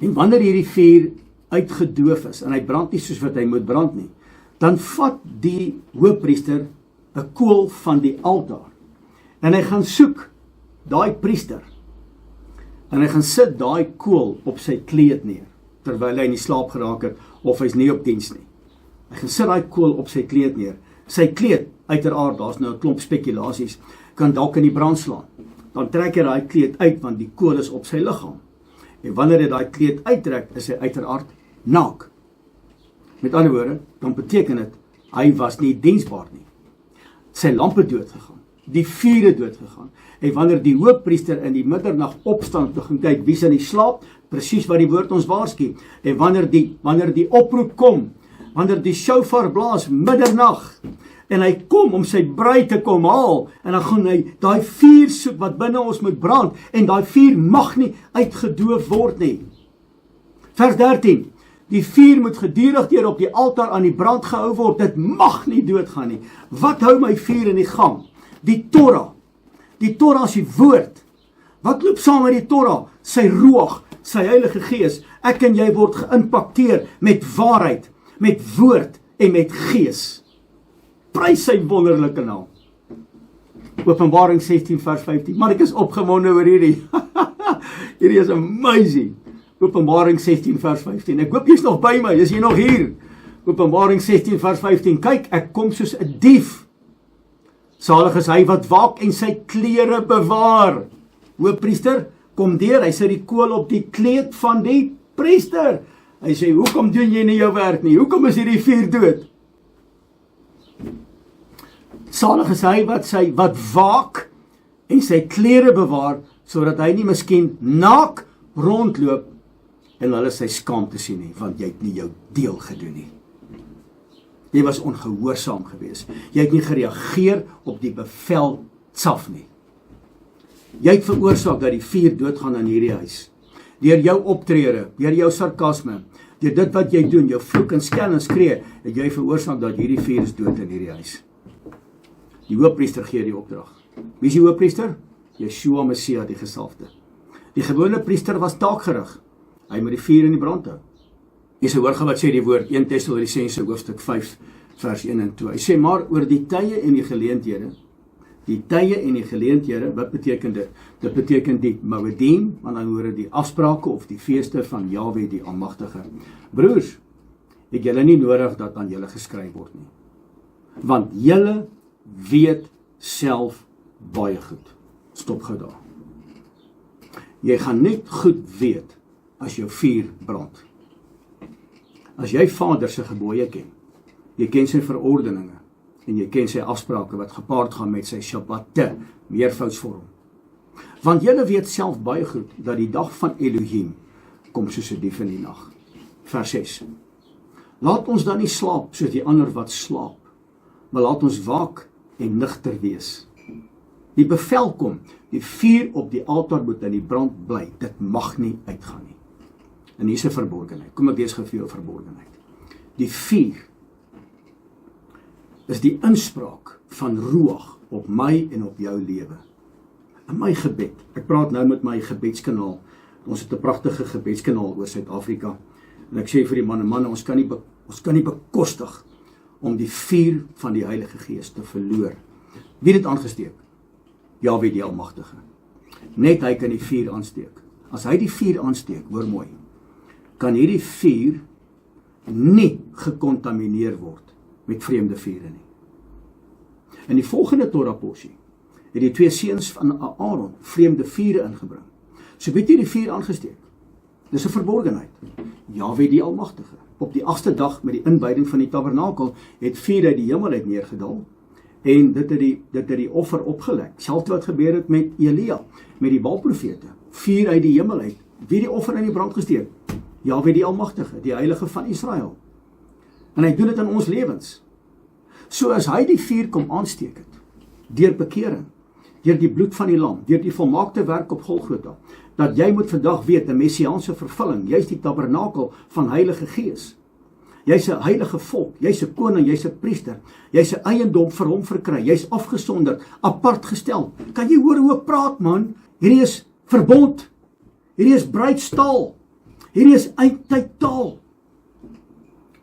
En wanneer hierdie vuur uitgedoof is, en hy brand nie soos wat hy moet brand nie, dan vat die hoofpriester 'n kool van die altaar, en hy gaan soek daai priester, en hy gaan sit daai kool op sy kleed neer, terwyl hy in die slaap geraak het, of hy's nie op diens nie. Hy gaan sit daai kool op sy kleed neer. Sy kleed, uiteraard, daar's nou 'n klomp spekulasies, kan dalk in die brand slaan. Dan trek hy daai kleed uit, want die kool is op sy liggaam. En wanneer hy daai kleed uittrek, is hy uiteraard naak. Met ander woorde, dan beteken dit, hy was nie diensbaar nie. Sy lamp het dood gegaan. Die vuur het dood gegaan. En wanneer die hoofpriester in die middernag opstaan te gaan kyk wie's in die slaap, presies wat die woord ons waarsku. En wanneer die oproep kom, wanneer die shofar blaas middernag, en hy kom om sy bruid te kom haal, en dan gaan hy daai vuur soek wat binne ons moet brand, en daai vuur mag nie uitgedoof word nie. Vers 13, die vuur moet gedurig deur op die altaar aan die brand gehou word, dit mag nie doodgaan nie. Wat hou my vuur in die gang? Die Torah. Die Torah is die woord. Wat loop saam met die Torah? Sy ruach, sy Heilige Gees. Ek en jy word geïmpakteer met waarheid, met woord en met gees. Prys sy wonderlike naam. Openbaring 16 vers 15. Maar ek is opgewonde oor hierdie. Hierdie is amazing. Openbaring 16 vers 15. Ek hoop jy's nog by my, is jy nog hier? Openbaring 16 vers 15. Kyk, ek kom soos 'n dief. Salig is hy wat waak en sy klere bewaar. Hoofpriester kom deur, hy sit die kool op die kleed van die priester. Hy sê, hoekom doen jy nie jou werk nie? Hoekom is hierdie vuur dood? Salig is hy wat waak en sy klere bewaar, sodat hy nie miskien naak rondloop en hulle sy skaamte sien nie, want jy het nie jou deel gedoen nie. Jy was ongehoorsaam geweest. Jy het nie gereageer op die bevel self nie. Jy het veroorsaak dat die vuur doodgaan in hierdie huis. Deur jou optrede, deur jou sarkasme, deur dit wat jy doen, jou vloek en skel en skree, het jy veroorsaak dat hierdie vuur is dood in hierdie huis. Die hoofpriester gee die opdrag. Wie is die hoofpriester? Yeshua Messia, die gesalfde. Die gewone priester was taakgerig. Hy moet die vuur in die brand hou. Jy sê, hoor wat sê die woord, 1 Tessalonisense hoofstuk 5, vers 1 en 2. Hy sê, maar oor die tye en die geleenthede, wat beteken dit? Dit beteken die Moedim, want dan hoor die afsprake of die feeste van Yahweh die Almagtige. Broers, het julle nie nodig dat aan julle geskryf word nie. Want julle weet self baie goed. Stop gou daar. Jy gaan net goed weet as jou vuur brand. As jy Vader se gebooie ken, jy ken sy verordeninge, en jy ken sy afsprake wat gepaard gaan met sy Shabbate, meervoudsvorm. Want julle weet self baie goed, dat die dag van Elohim kom soos 'n dief in die nag. Vers 6. Laat ons dan nie slaap soos die ander wat slaap, maar laat ons waak en nigter wees. Die bevel kom, die vuur op die altaar moet in die brand bly, dit mag nie uitgaan nie. En hier is 'n verborgenheid, kom ek lees gou vir jou verborgenheid. Die vuur is die inspraak van Ruach op my en op jou lewe. In my gebed, ek praat nou met my gebedskanaal, ons het 'n pragtige gebedskanaal oor Suid-Afrika, en ek sê vir die manne, ons kan nie bekostig om die vuur van die Heilige Gees te verloor. Wie het dit aangesteek? Yahweh die Almagtige. Net hy kan die vuur aansteek. As hy die vuur aansteek, hoor mooi, kan hierdie vuur nie gekontamineer word met vreemde vure nie. In die volgende Torah-porsie het die 2 seuns van Aaron vreemde vure ingebring. So weet jy die vuur aangesteek. Dis 'n verborgenheid. Yahweh die Almagtige. Op die 8ste dag met die inwyding van die tabernakel het vuur uit die hemel uit neergedaal en dit het die offer opgelek. Selfs wat gebeur het met Elia, met die Baalprofete. Vuur uit die hemel uit. Wie die offer in die brand gesteek? Yahweh die Almagtige, die Heilige van Israel. En hy doen dit in ons lewens. So as hy die vuur kom aansteek het, deur bekering, deur die bloed van die lam, deur die volmaakte werk op Golgotha, dat jy moet vandag weet, 'n messiaanse vervulling, jy's die tabernakel van Heilige Gees. Jy's 'n heilige volk, jy's 'n koning, jy's 'n priester, jy's 'n eiendom vir hom verkry, jy's afgesonder, apart gestel. Kan jy hoor hoe ek praat, man? Hierdie is verbond, hierdie is bruidstaal, hierdie is eindtydtaal.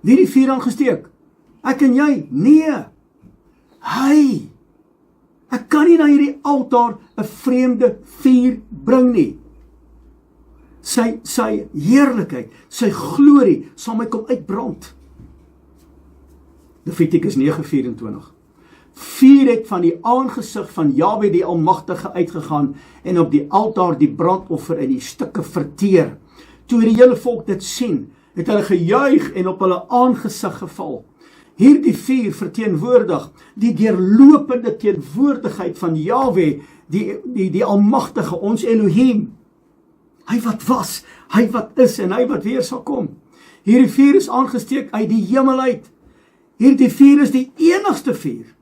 Wie die vuur aangesteek? Ek en jy? Nee. Hy. Ek kan nie na hierdie altaar 'n vreemde vuur bring nie. Sy heerlikheid, sy glorie sal my kom uitbrand. Levitikus 9:24. Vuur het van die aangesig van Yahweh die Almagtige uitgegaan en op die altaar die brandoffer in die stukke verteer. Toe die hele volk dit sien, het hulle gejuig en op hulle aangesig geval. Hierdie vuur verteenwoordig die deurlopende teenwoordigheid van Yahweh, die Almagtige, ons Elohim. Hy wat was, hy wat is en hy wat weer sal kom. Hierdie vuur is aangesteek uit die hemel uit. Hierdie vuur is die enigste vuur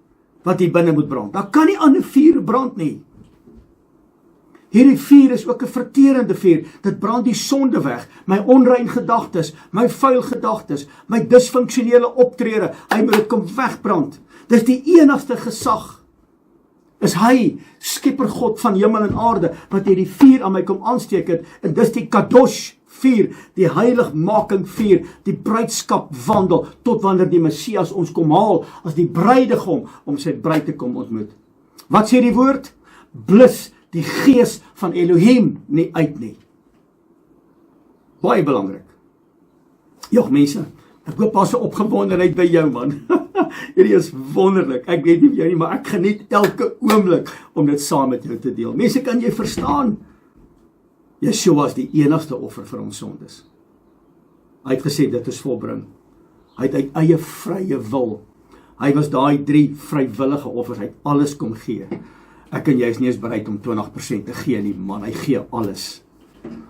wat hier binne moet brand. Daar kan nie ander vuur brand nie. Hierdie vuur is ook 'n verterende vuur. Dit brand die sonde weg, my onrein gedagtes, my vuil gedagtes, my disfunksionele optrede. Hy moet dit kom wegbrand. Dis die enigste gesag. Is hy, skepper God van hemel en aarde, wat hierdie vuur aan my kom aansteek het, en dis die Kadosh vuur, die heiligmaking vuur, die bruidskap wandel, tot wanneer die Messias ons kom haal, as die bruidegom, om sy bruid te kom ontmoet. Wat sê die woord? Blus die gees van Elohim nie uit nie. Baie belangrik. Ja, mense, ek hoop pas 'n opgewondenheid by jou, man. Hierdie is wonderlik. Ek weet nie vir jou nie, maar ek geniet elke oomblik om dit saam met jou te deel. Mense, kan jy verstaan? Yeshua is die enigste offer vir ons sondes. Hy het gesê, dit is volbring. Hy het uit eie vrye wil. Hy was daai 3 vrywillige offers. Hy het alles kom gee. Ek en jy is nie eens bereid om 20% te gee nie, man. Hy gee alles.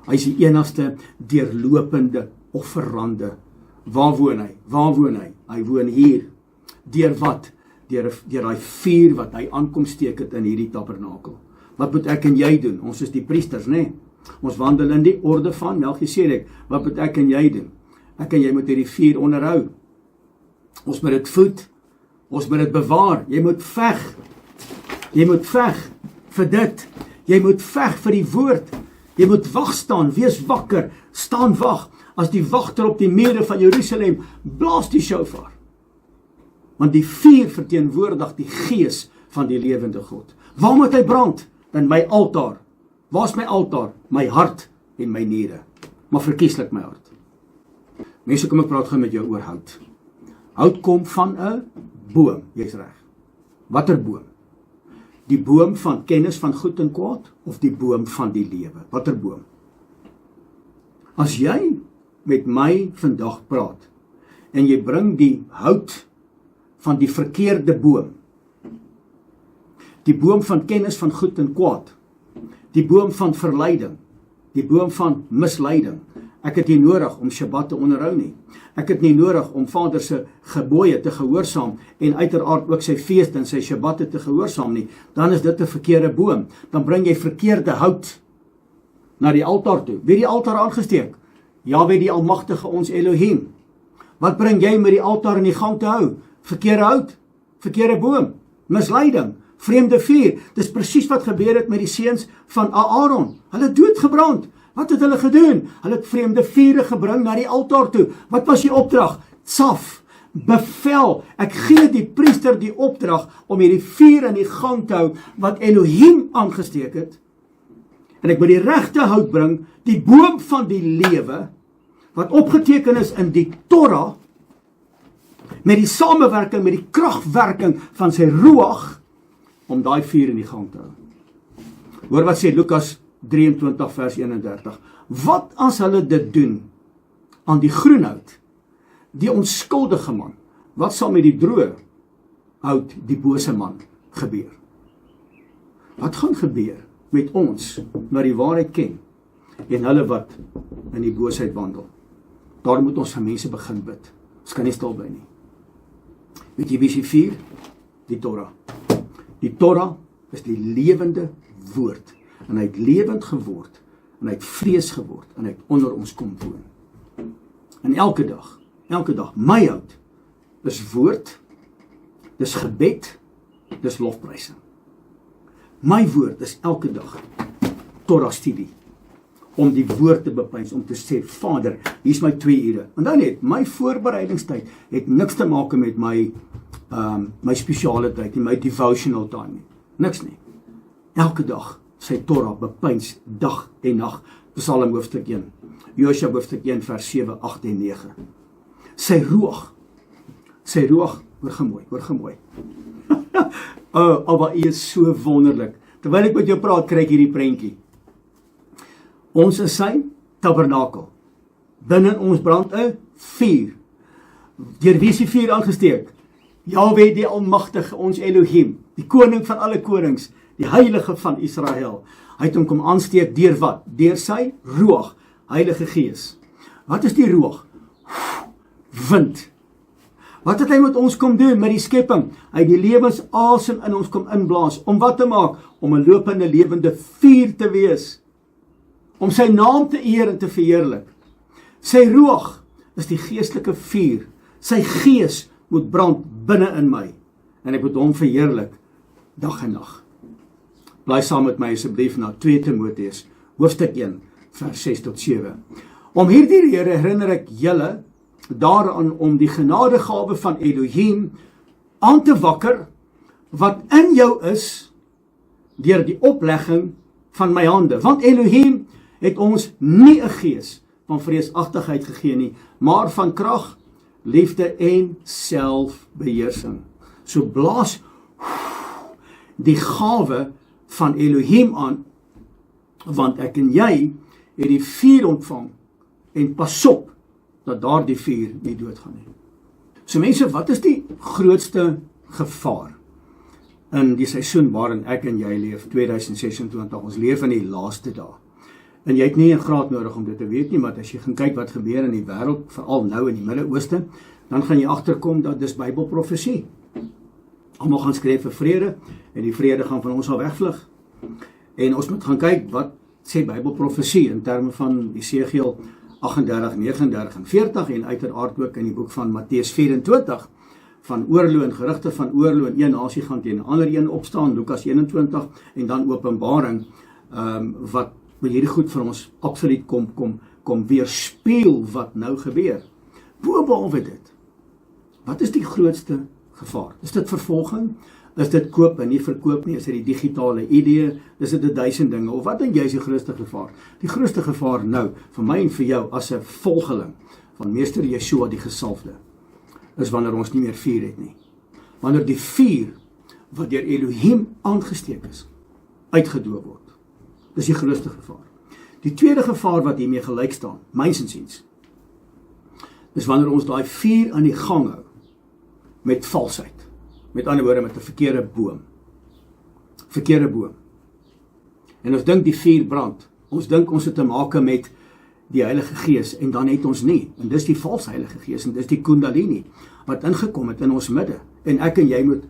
Hy is die enigste deurlopende offerande. Waar woon hy? Waar woon hy? Hy woon hier. Deur wat? Deur daai vuur wat hy aankom steek het in hierdie tabernakel. Wat moet ek en jy doen? Ons is die priesters, né? Ons wandel in die orde van Melchisedek. Wat moet ek en jy doen? Ek en jy moet hierdie vuur onderhou. Ons moet dit voed. Ons moet dit bewaar. Jy moet veg. Jy moet veg vir dit. Jy moet veg vir die woord. Jy moet wag staan, wees wakker, staan wag. As die wagter op die mure van Jerusalem blaas die shofar. Want die vuur verteenwoordig die gees van die lewende God. Waar moet hy brand? In my altaar. Waar is my altaar? My hart en my niere. Maar verkieslik my hart. Mense, kom ek praat gou met jou oor hout. Hout kom van 'n boom, jy's reg. Watter boom? Die boom van kennis van goed en kwaad of die boom van die lewe? Watter boom? As jy met my vandag praat en jy bring die hout van die verkeerde boom, die boom van kennis van goed en kwaad, die boom van verleiding, die boom van misleiding. Ek het nie nodig om Shabbat te onderhou nie. Ek het nie nodig om Vader se gebooie te gehoorsaam en uiteraard ook sy feeste en sy Shabbatte te gehoorsaam nie. Dan is dit 'n verkeerde boom. Dan bring jy verkeerde hout na die altaar toe. Wie die altaar aangesteek? Jahwe die Almagtige, ons Elohim. Wat bring jy met die altaar in die gang te hou? Verkeerde hout, verkeerde boom, misleiding, vreemde vuur. Dis presies wat gebeur het met die seuns van Aaron. Hulle doodgebrand. Wat het hulle gedoen? Hulle het vreemde vure gebring na die altaar toe. Wat was die opdrag? Tsaf, bevel. Ek gee die priester die opdrag om hierdie vuur in die gang te hou wat Elohim aangesteek het. En ek moet die regte hout bring, die boom van die lewe, wat opgeteken is in die Torah, met die samewerking, met die kragwerking van sy ruach, om daai vuur in die gang te hou. Hoor wat sê Lukas 23 vers 31. Wat as hulle dit doen aan die groenhout, die onskuldige man? Wat sal met die droë hout, die bose man, gebeur? Wat gaan gebeur met ons wat die waarheid ken en hulle wat in die boosheid wandel? Daar moet ons vir mense begin bid. Ons kan nie stil bly nie. Weet jy wie is die vuur? Die Torah. Die Torah is die lewende woord. En hy het lewend geword, en hy het vlees geword, en hy het onder ons kom woon. En elke dag, my hout, is woord, dis gebed, dis lofprysing. My woord is elke dag, Torah studie, om die woord te bepeins, om te sê, Vader, hier is my 2 ure. En dan net, my voorbereidingstyd het niks te maak met my spesiale tyd, nie my devotional time nie. Niks nie. Elke dag, sy Torah bepeins dag en nag. Psalm hoofstuk 1, Josua hoofstuk 1 vers 7, 8 en 9. Sy ruach, hoor gemooi. Abba, U is so wonderlik. Terwyl ek met jou praat, kry ek hierdie prentjie. Ons is sy tabernakel. Binne ons brand 'n vuur. Deur wie is die vuur aangesteek? Jahwe die Almagtige, ons Elohim, die koning van alle konings, die heilige van Israel. Hy het hom kom aansteek deur wat? Deur sy ruach, Heilige Gees. Wat is die ruach? Wind. Wat het hy met ons kom doen met die skepping? Hy het die lewensasem in ons kom inblaas. Om wat te maak? Om 'n lopende lewende vuur te wees. Om sy naam te eer en te verheerlik. Sy ruach is die geestelike vuur. Sy gees moet brand binne in my. En ek moet hom verheerlik dag en nag. Bly saam met my asseblief na 2 Timoteus, hoofstuk 1, vers 6 tot 7. Om hierdie rede herinner ek julle daaraan om die genadegawe van Elohim aan te wakker, wat in jou is, deur die oplegging van my hande. Want Elohim het ons nie 'n gees van vreesagtigheid gegee nie, maar van krag, liefde en selfbeheersing. So blaas die gawe van Elohim aan, want ek en jy het die vuur ontvang, en pas op, dat daar die vuur nie doodgaan nie. So mense, wat is die grootste gevaar in die seisoen waarin ek en jy leef, 2026, ons leef in die laaste dae. En jy het nie 'n graad nodig om dit te weet nie, maar as jy gaan kyk wat gebeur in die wêreld, veral nou in die Midde-Ooste, dan gaan jy agterkom dat dis Bybelprofesie. Almal gaan skryf vir vrede, en die vrede gaan van ons al wegvlug. En ons moet gaan kyk, wat sê Bybelprofesie in terme van Esegiel 38, 39 en 40, en uiteraard ook in die boek van Matteus 24, van oorlog en gerugte van oorlog, en een nasie gaan teen 'n ander een opstaan, Lukas 21, en dan Openbaring, wat hierdie goed vir ons absoluut kom weerspieël wat nou gebeur. Bobehalwe dit, wat is die grootste gevaar? Is dit vervolging? Is dit koop en nie verkoop nie? Is dit die digitale idee? Is dit 1000 dinge? Of wat dink jy is die grootste gevaar? Die grootste gevaar nou, vir my en vir jou, as 'n volgeling van Meester Yeshua die gesalfde, is wanneer ons nie meer vuur het nie. Wanneer die vuur, wat deur Elohim aangesteek is, uitgedoop word. Dis die grootste gevaar. Die tweede gevaar wat hiermee gelyk staan, myns insiens, is wanneer ons daai vuur aan die gang hou, met valsheid. Met ander woorde, met 'n verkeerde boom. Verkeerde boom. En ons dink die vuur brand. Ons dink ons het te make met die Heilige Gees, en dan het ons nie. En dis die valse Heilige Gees, en dis die Kundalini, wat ingekom het in ons midde. En ek en jy moet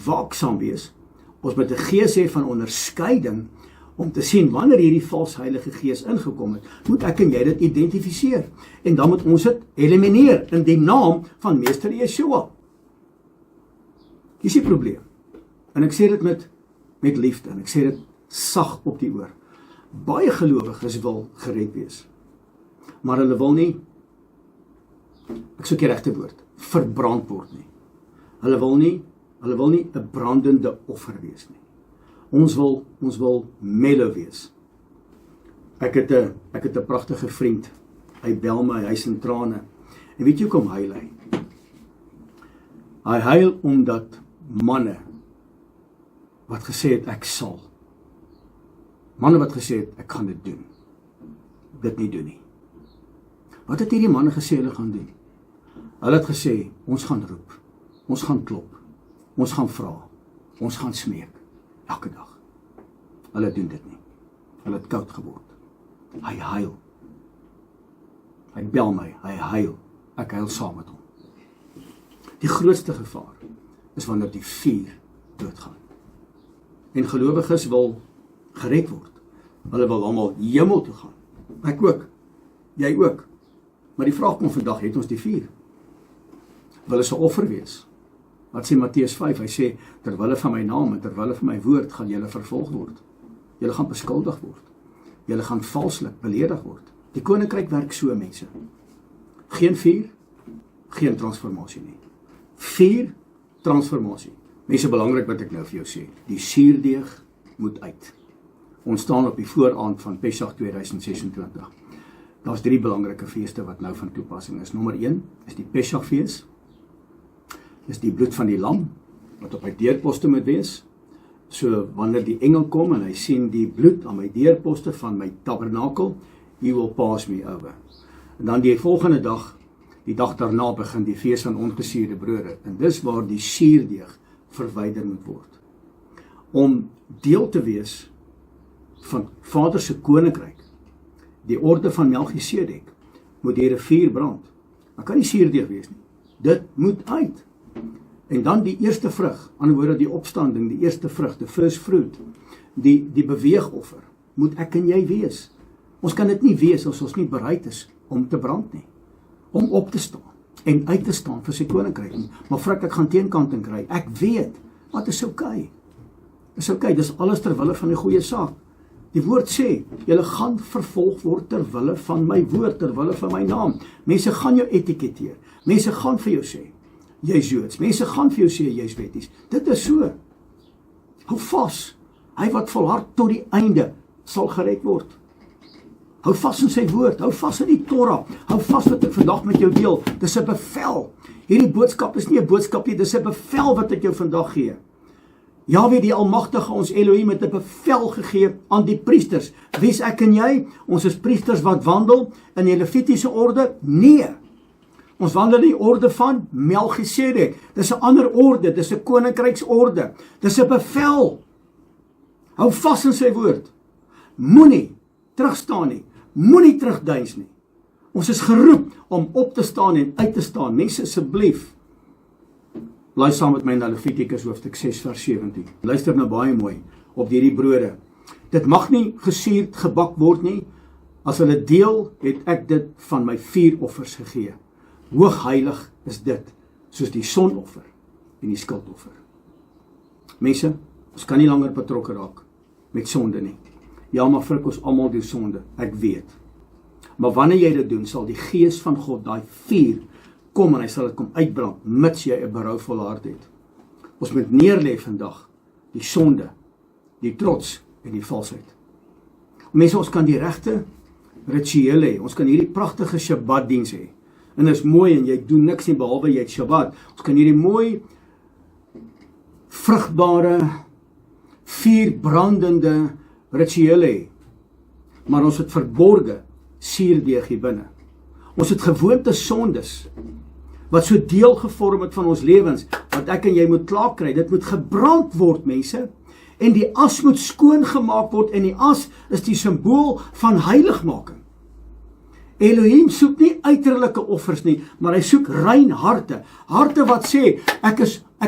waaksaam wees. Ons moet 'n gees hê van onderskeiding, om te sien, wanneer hierdie valse Heilige Gees ingekom het, moet ek en jy dit identifiseer. En dan moet ons dit elimineer, in die naam van Meester Yeshua. Dis die probleem. En ek sê dit met liefde, en ek sê dit sag op die oor. Baie gelowiges wil gered wees, maar hulle wil nie, ek soek die regte woord, verbrand word nie. Hulle wil nie 'n brandende offer wees nie. Ons wil mellow wees. Ek het 'n pragtige vriend. Hy bel my, hy's in trane. En weet jy hoekom huil hy? Hy huil omdat manne wat gesê het ek sal. Manne wat gesê het ek gaan dit doen. Dit nie doen nie. Wat het hierdie manne gesê hulle gaan doen? Hulle het gesê ons gaan roep. Ons gaan klop. Ons gaan vra. Ons gaan smeek. Elke dag. Hulle doen dit nie. Hulle het koud geword. Hy huil. Hy bel my, hy huil. Ek huil saam met hom. Die grootste gevaar is wanneer die vuur doodgaan. En gelowiges wil gered word. Hulle wil almal hemel toe gaan. Ek ook. Jy ook. Maar die vraag kom vandag, het ons die vuur? Wil ons 'n offer wees? Wat sê Matteus 5? Hy sê, terwille van my naam en terwille van my woord gaan julle vervolg word. Julle gaan beskuldig word. Julle gaan valslik beledig word. Die koninkryk werk so, mense. Geen vuur, geen transformasie nie. Vuur, transformasie. Mense, belangrik wat ek nou vir jou sê. Die suurdeeg moet uit. Ons staan op die vooraand van Pesach 2026. Daar's 3 belangrike feeste wat nou van toepassing is. Nommer 1 is die Pesachfees. Dis die bloed van die lam, wat op my deurposte moet wees. So, wanneer die engel kom en hy sien die bloed aan my deurposte van my tabernakel, he will pass me over. En dan die volgende dag, die dag daarna begin die fees van ongesuurde brode. En dis waar die suurdeeg verwyder moet word. Om deel te wees van Vader se koninkryk, die orde van Melchisedek, moet hier 'n vuur brand. Dan kan nie suurdeeg wees nie. Dit moet uit. En dan die eerste vrug, aan die woorde die opstanding, die eerste vrug, the first fruit, die beweegoffer, moet ek en jy wees. Ons kan dit nie wees as ons nie bereid is om te brand nie, om op te staan en uit te staan vir sy koninkryk nie. Maar vrek, ek gaan teenkanting kry. Ek weet, wat is oukei. Is oukei, dis alles ter wille van die goeie saak. Die woord sê, julle gaan vervolg word ter wille van my woord, ter wille van my naam. Mense gaan jou etiketeer. Mense gaan vir jou sê, jy's Joods. Mense gaan vir jou sê, jy's wetties. Dit is so. Hou vas. Hy wat volhard tot die einde sal gered word. Hou vas in sy woord. Hou vas in die Torah. Hou vas wat ek vandag met jou deel. Dis 'n bevel. Hierdie boodskap is nie 'n boodskap nie, dis 'n bevel wat ek jou vandag gee. Jahwe die Almagtige, ons Elohim, het 'n bevel gegee aan die priesters. Wie's ek en jy? Ons is priesters wat wandel in die Levitiese orde? Nee. Ons wandel in die orde van Melchisedek. Dis 'n ander orde, dis 'n koninkryksorde. Dis 'n bevel. Hou vas in sy woord. Moenie terugstaan nie. Moenie terugduins nie. Ons is geroep om op te staan en uit te staan. Mense, asseblief, blaai saam met my na Levitikus hoofstuk 6 vers 17. Luister nou baie mooi op hierdie brode. Dit mag nie gesuurd gebak word nie. As hulle deel, het ek dit van my 4 offers gegee. Hoogheilig is dit, soos die sonoffer en die skuldoffer. Mense, ons kan nie langer betrokke raak met sonde nie. Ja, maar frik ons almal deur sonde, ek weet. Maar wanneer jy dit doen, sal die gees van God, daai vuur, kom en hy sal dit kom uitbrand, mits jy 'n berouvolle hart het. Ons moet neerlê vandag die sonde, die trots en die valsheid. Mense, ons kan die regte rituele hê. Ons kan hierdie pragtige Shabbat-diens hê. En dit is mooi en jy doen niks nie behalwe jy het Shabbat. Ons kan hierdie mooi, vrugbare, vuurbrandende rituele hê. Maar ons het verborge suurdeeg hier binne. Ons het gewoonte sondes wat so deel gevorm het van ons lewens, wat ek en jy moet klaarkry. Dit moet gebrand word, mense. En die as moet skoon gemaak word, en die as is die simbool van heiligmaking. Elohim soek nie uiterlike offers nie, maar hy soek rein harte. Harte wat sê, ek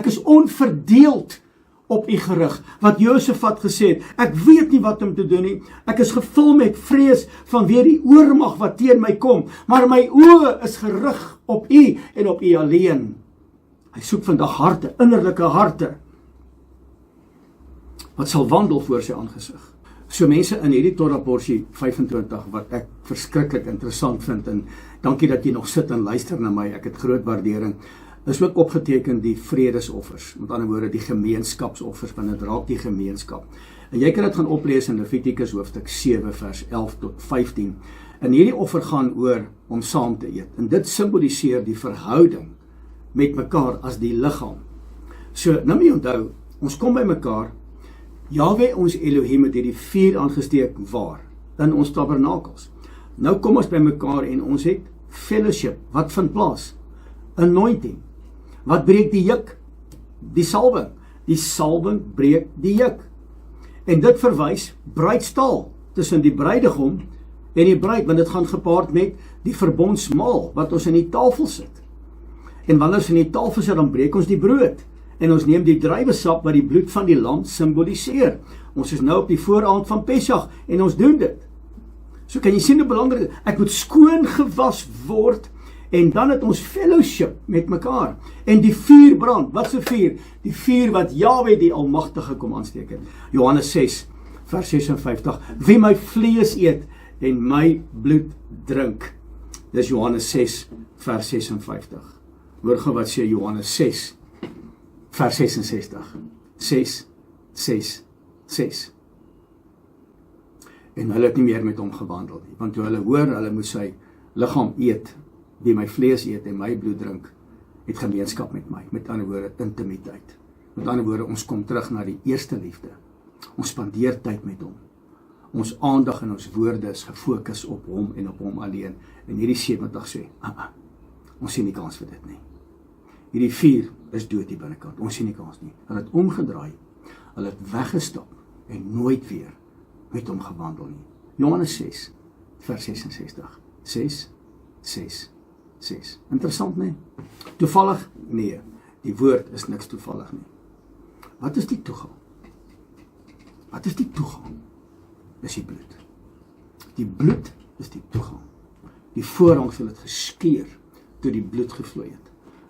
is onverdeeld op u gerig, wat Josafat gesê het, ek weet nie wat om te doen nie, ek is gevul met vrees vanweer die oormag wat teen my kom, maar my oë is gerig op u en op u alleen. Hy soek vandag harte, innerlike harte, wat sal wandel voor sy aangesig. So mense, in hierdie Torah porsie 25, wat ek verskriklik interessant vind, en dankie dat jy nog sit en luister na my, ek het groot waardering, is ook opgeteken die vredesoffers, met ander woorde die gemeenskapsoffers, want dit raak die gemeenskap. En jy kan dit gaan oplees in Levitikus hoofstuk 7 vers 11 tot 15. En hierdie offer gaan oor om saam te eet. En dit simboliseer die verhouding met mekaar as die liggaam. So, nou moet jy onthou, ons kom by mekaar, Jahwe ons Elohim het hierdie vuur aangesteek waar? In ons tabernakels. Nou kom ons by mekaar en ons het fellowship. Wat vind plaas? Anointing. Wat breek die juk? Die salwing. Die salwing breek die juk. En dit verwys bruidstaal tussen die bruidegom en die bruid, want dit gaan gepaard met die verbondsmaal wat ons in die tafel sit. En wanneer ons in die tafel sit, dan breek ons die brood. En ons neem die druiwesap wat die bloed van die lam simboliseer. Ons is nou op die vooraand van Pesach en ons doen dit. So kan jy sien hoe belangrik, ek moet skoon gewas word en dan het ons fellowship met mekaar. En die vuur brand, wat se vuur? Die vuur wat Jahwe die Almagtige kom aansteek het. Johannes 6 vers 56. Wie my vlees eet en my bloed drink. Dis Johannes 6 vers 56. Hoor gou wat sê Johannes 6 vers 66. 6, 6, 6. En hulle het nie meer met hom gewandel nie, want toe hulle hoor, hulle moet sy liggaam eet, wie my vlees eet en my bloed drink, het gemeenskap met my, met ander woorde, intimiteit. Met ander woorde, ons kom terug na die eerste liefde. Ons spandeer tyd met hom. Ons aandag en ons woorde is gefokus op hom en op hom alleen. En hierdie 70 sê, ons sien nie kans vir dit nie. Hierdie vuur is dood hier binnekant, ons sien nie kans nie. Hulle het omgedraai, hulle het weggestap en nooit weer met hom gewandel nie. Johannes 6 vers 66. 6, 6, 6. Interessant, nee? Toevallig? Nee, die woord is niks toevallig nie. Wat is die toegang? Wat is die toegang? Dis die bloed. Die bloed is die toegang. Die voorhangsel het geskeur toe die bloed gevloei het,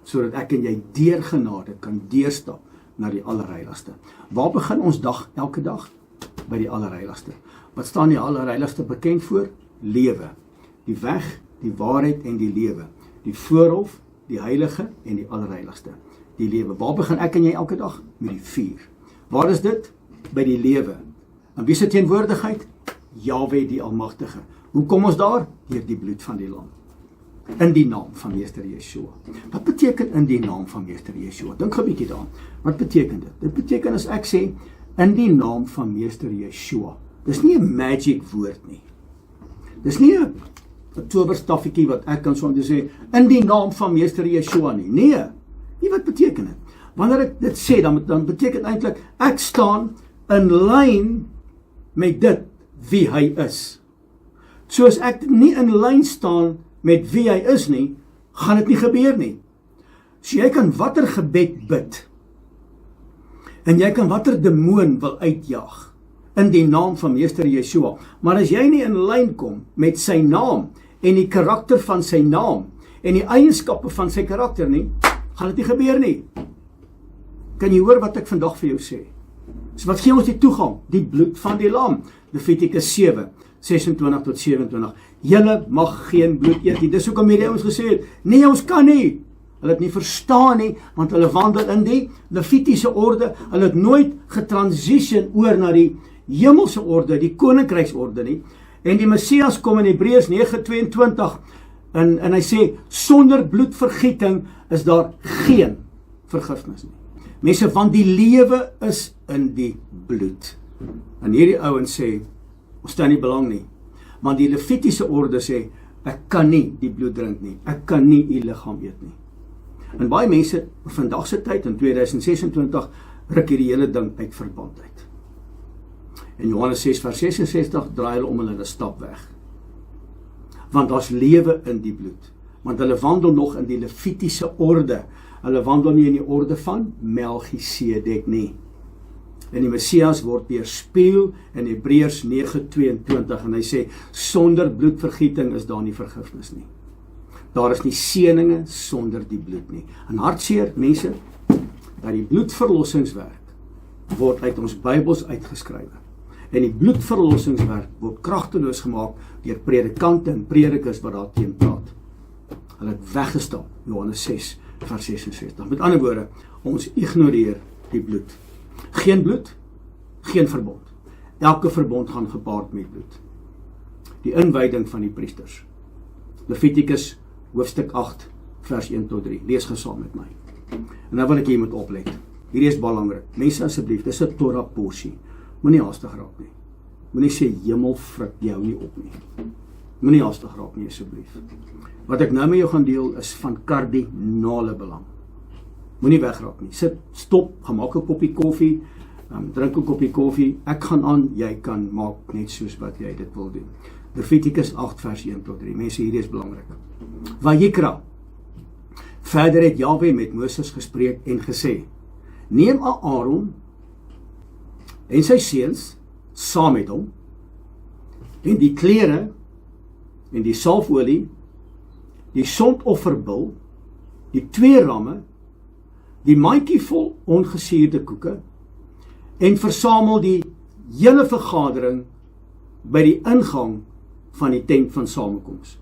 sodat ek en jy deur genade kan deurstap na die allerheiligste. Waar begin ons dag, elke dag? By die allerheiligste. Wat staan die allerheiligste bekend voor? Lewe. Die weg, die waarheid en die lewe. Die voorhof, die heilige en die allerheiligste. Die lewe. Waar begin ek en jy elke dag? Met die vuur. Waar is dit? By die lewe. En wie se teenwoordigheid? Jahwe die Almagtige. Hoe kom ons daar? Deur die bloed van die lam. In die naam van Meester Yeshua. Wat beteken in die naam van Meester Yeshua? Dink 'n bietjie daaraan. Wat beteken dit? Dit beteken as ek sê, in die naam van Meester Yeshua. Dis nie 'n magic woord nie. Dis nie 'n towerstaffietjie wat ek kan so sê, in die naam van Meester Yeshua nie. Nee, wat beteken dit? Wanneer ek dit sê, dan beteken eintlik, ek staan in lyn met dit wie hy is. So as ek nie in lyn staan met wie hy is nie, gaan dit nie gebeur nie. So jy kan watter gebed bid, en jy kan watter demoon wil uitjaag, in die naam van Meester Yeshua, maar as jy nie in lyn kom met sy naam, en die karakter van sy naam, en die eienskappe van sy karakter nie, gaan dit nie gebeur nie. Kan jy hoor wat ek vandag vir jou sê? So wat gee ons die toegang? Die bloed van die lam. Levitikus 7, 26 tot 27. Julle mag geen bloed eet nie. Dis hoekom hierdie ouens gesê het, nee, ons kan nie. Hulle het nie verstaan nie, want hulle wandel in die Levitiese orde. Hulle het nooit getransition oor na die hemelse orde, die koninkryksorde nie. En die Messias kom in Hebreërs 9:22 en hy sê, sonder bloedvergieting is daar geen vergifnis nie. Mense, want die lewe is in die bloed. En hierdie ouens sê, ons stel nie belang nie. Want die Levitiese orde sê, ek kan nie die bloed drink nie. Ek kan nie die liggaam eet nie. En baie mense, vandag se tyd, in 2026, ruk hierdie hele ding uit verband uit. En Johannes 6 vers 66 draai hulle om en hulle stap weg. Want daar's lewe in die bloed. Want hulle wandel nog in die Levitiese orde. Hulle wandel nie in die orde van Melchisedek nie. En die Messias word weerspieël in Hebreërs 9:22 en hy sê, sonder bloedvergieting is daar nie vergifnis nie. Daar is nie seëninge sonder die bloed nie. En hartseer, mense, dat die bloedverlossingswerk word uit ons Bybels uitgeskrywe. En die bloedverlossingswerk word kragteloos gemaak deur predikante en predikers wat daarteen praat. Hulle het weggestap, Johannes 6 vers 66. Met ander woorde, ons ignoreer die bloed. Geen bloed, geen verbond. Elke verbond gaan gepaard met bloed. Die inwyding van die priesters. Levitikus hoofstuk 8 vers 1 tot 3. Lees gesaam met my. En nou wil ek hier moet oplet. Hierdie is belangrik. Mense asseblief, dis 'n Torah porsie. Moenie haastig raak nie. Moenie sê hemel frik jou nie op nie. Moenie haastig raak nie asseblief. Wat ek nou met jou gaan deel is van kardinale belang. Moenie wegraak nie. Sit, stop, gaan maak 'n koppie koffie, drink 'n koppie koffie. Ek gaan aan, jy kan maak net soos wat jy dit wil doen. Levitikus 8 vers 1 tot 3. Mense, hierdie is belangrik. Vayikra. Verder het Jahwe met Moses gespreek en gesê, neem Aaron en sy seuns saam met hom en die klere en die salfolie, die sondofferbul, die 2 ramme, die mandjie vol ongesuurde koeke en versamel die hele vergadering by die ingang van die tent van samekoms.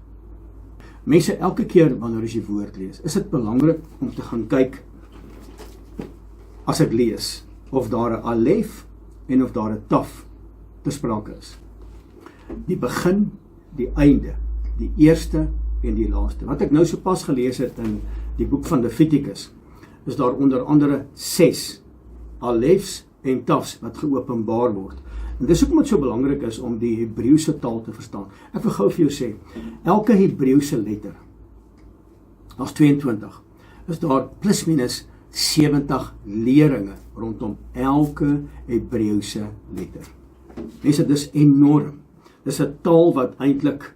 Mense, elke keer wanneer as jy woord lees, is dit belangrik om te gaan kyk as ek lees of daar 'n alef en of daar 'n taf te sprake is. Die begin, die einde, die eerste en die laaste. Wat ek nou sopas gelees het in die boek van Levitikus, is daar onder andere 6 alefs en tafs wat geopenbaar word. En dis hoekom dit so belangrik is om die Hebreëse taal te verstaan. Ek wil gou vir jou sê, elke Hebreëse letter, as 22, is daar plus minus 70 leringe rondom elke Hebreëse letter. Mense, dis enorm. Dis 'n taal wat eintlik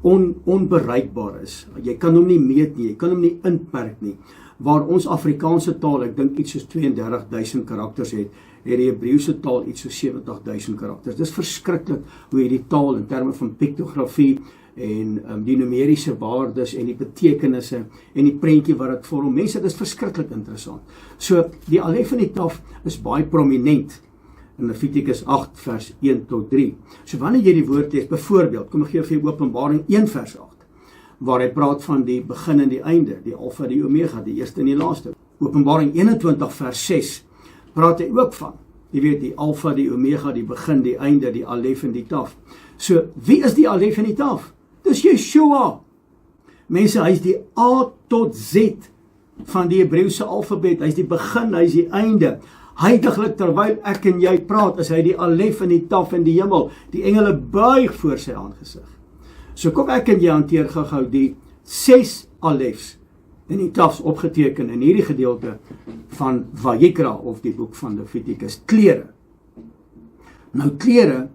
onbereikbaar is. Jy kan hom nie meet nie, jy kan hom nie inperk nie. Waar ons Afrikaanse taal, ek dink iets soos 32.000 karakters het die Hebreëse taal iets soos 70.000 karakters. Dis verskriklik hoe hierdie taal in terme van piktografie en die numeriese waardes en die betekenisse en die prentjie wat dit vorm. Mense, dit is verskriklik interessant. So, die alef en die taf is baie prominent in Levitikus 8 vers 1 tot 3. So wanneer jy die woord lees, byvoorbeeld, kom ek gee vir Openbaring 1 vers 8, waar hy praat van die begin en die einde, die alfa, die omega, die eerste en die laaste. Openbaring 21 vers 6, praat hy ook van, jy weet, die alfa, die omega, die begin, die einde, die alef en die taf. So, wie is die alef en die taf? Dis Yeshua. Mense, hy is die A tot Z van die Hebreëse alfabet, hy is die begin, hy is die einde. Heiliglik terwyl ek en jy praat, is hy die alef en die taf in die hemel. Die engele buig voor sy aangesig. So kom ek en jy hanteer gou die 6 alefs en die tafs opgeteken in hierdie gedeelte van Vayikra of die boek van Levitikus. Klere. Nou klere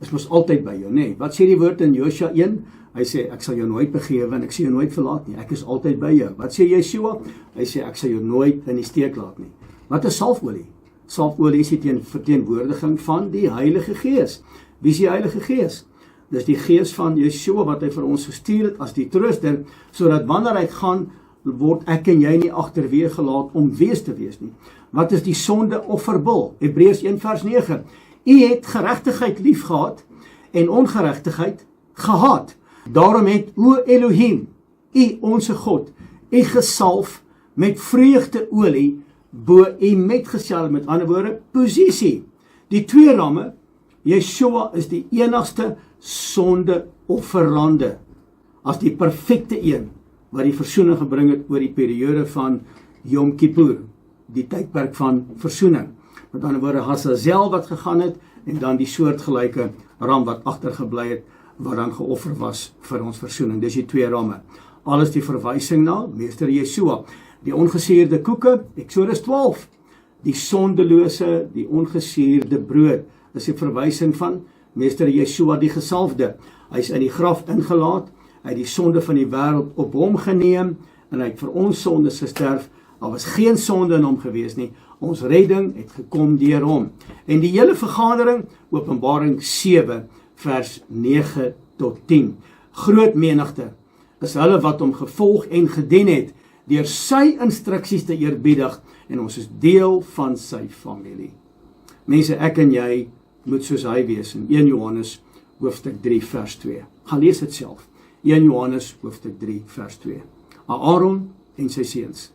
is mos altyd by jou, nee. Wat sê die woord in Josua 1? Hy sê, ek sal jou nooit begewe en ek sal jou nooit verlaat nie. Ek is altyd by jou. Wat sê Yeshua? Hy sê, ek sal jou nooit in die steek laat nie. Wat is salfolie? Salfolie is die verteenwoordiging van die Heilige Gees. Wie is die Heilige Gees? Dis die Gees van Yeshua wat hy vir ons gestuur het as die trooster, sodat wanneer hy gaan, word ek en jy nie agterweë gelaat om wees te wees nie. Wat is die sondeofferbul? Hebreërs 1 vers 9. U het geregtigheid lief gehad en ongeregtigheid gehaat. Daarom het o Elohim, u onse God, u gesalf met vreugdeolie bo u metgesel, met ander woorde, posisie. Die twee ramme, Yeshua is die enigste sondeofferande, as die perfekte een, wat die versoening gebring het oor die periode van Yom Kippur, die tydperk van versoening. Met ander woorde, Hazazel wat gegaan het, en dan die soortgelyke ram wat agtergebly het, wat dan geoffer was vir ons versoening. Dis die twee ramme. Alles die verwysing na Meester Yeshua. Die ongesuurde koeke, Exodus 12. Die sondelose, die ongesuurde brood, is die verwysing van Meester Yeshua die gesalfde. Hy is in die graf ingelaat, hy het die sonde van die wêreld op hom geneem, en hy het vir ons sondes gesterf. Daar was geen sonde in hom gewees nie. Ons redding het gekom deur hom. En die hele vergadering, Openbaring 7, vers 9 tot 10. Groot menigte is hulle wat hom gevolg en gedien het, deur sy instruksies te eerbiedig, en ons is deel van sy familie. Mense, ek en jy moet soos hy wees, in 1 Johannes hoofstuk 3 vers 2. Gaan lees dit self. 1 Johannes hoofstuk 3 vers 2. Aaron en sy seuns.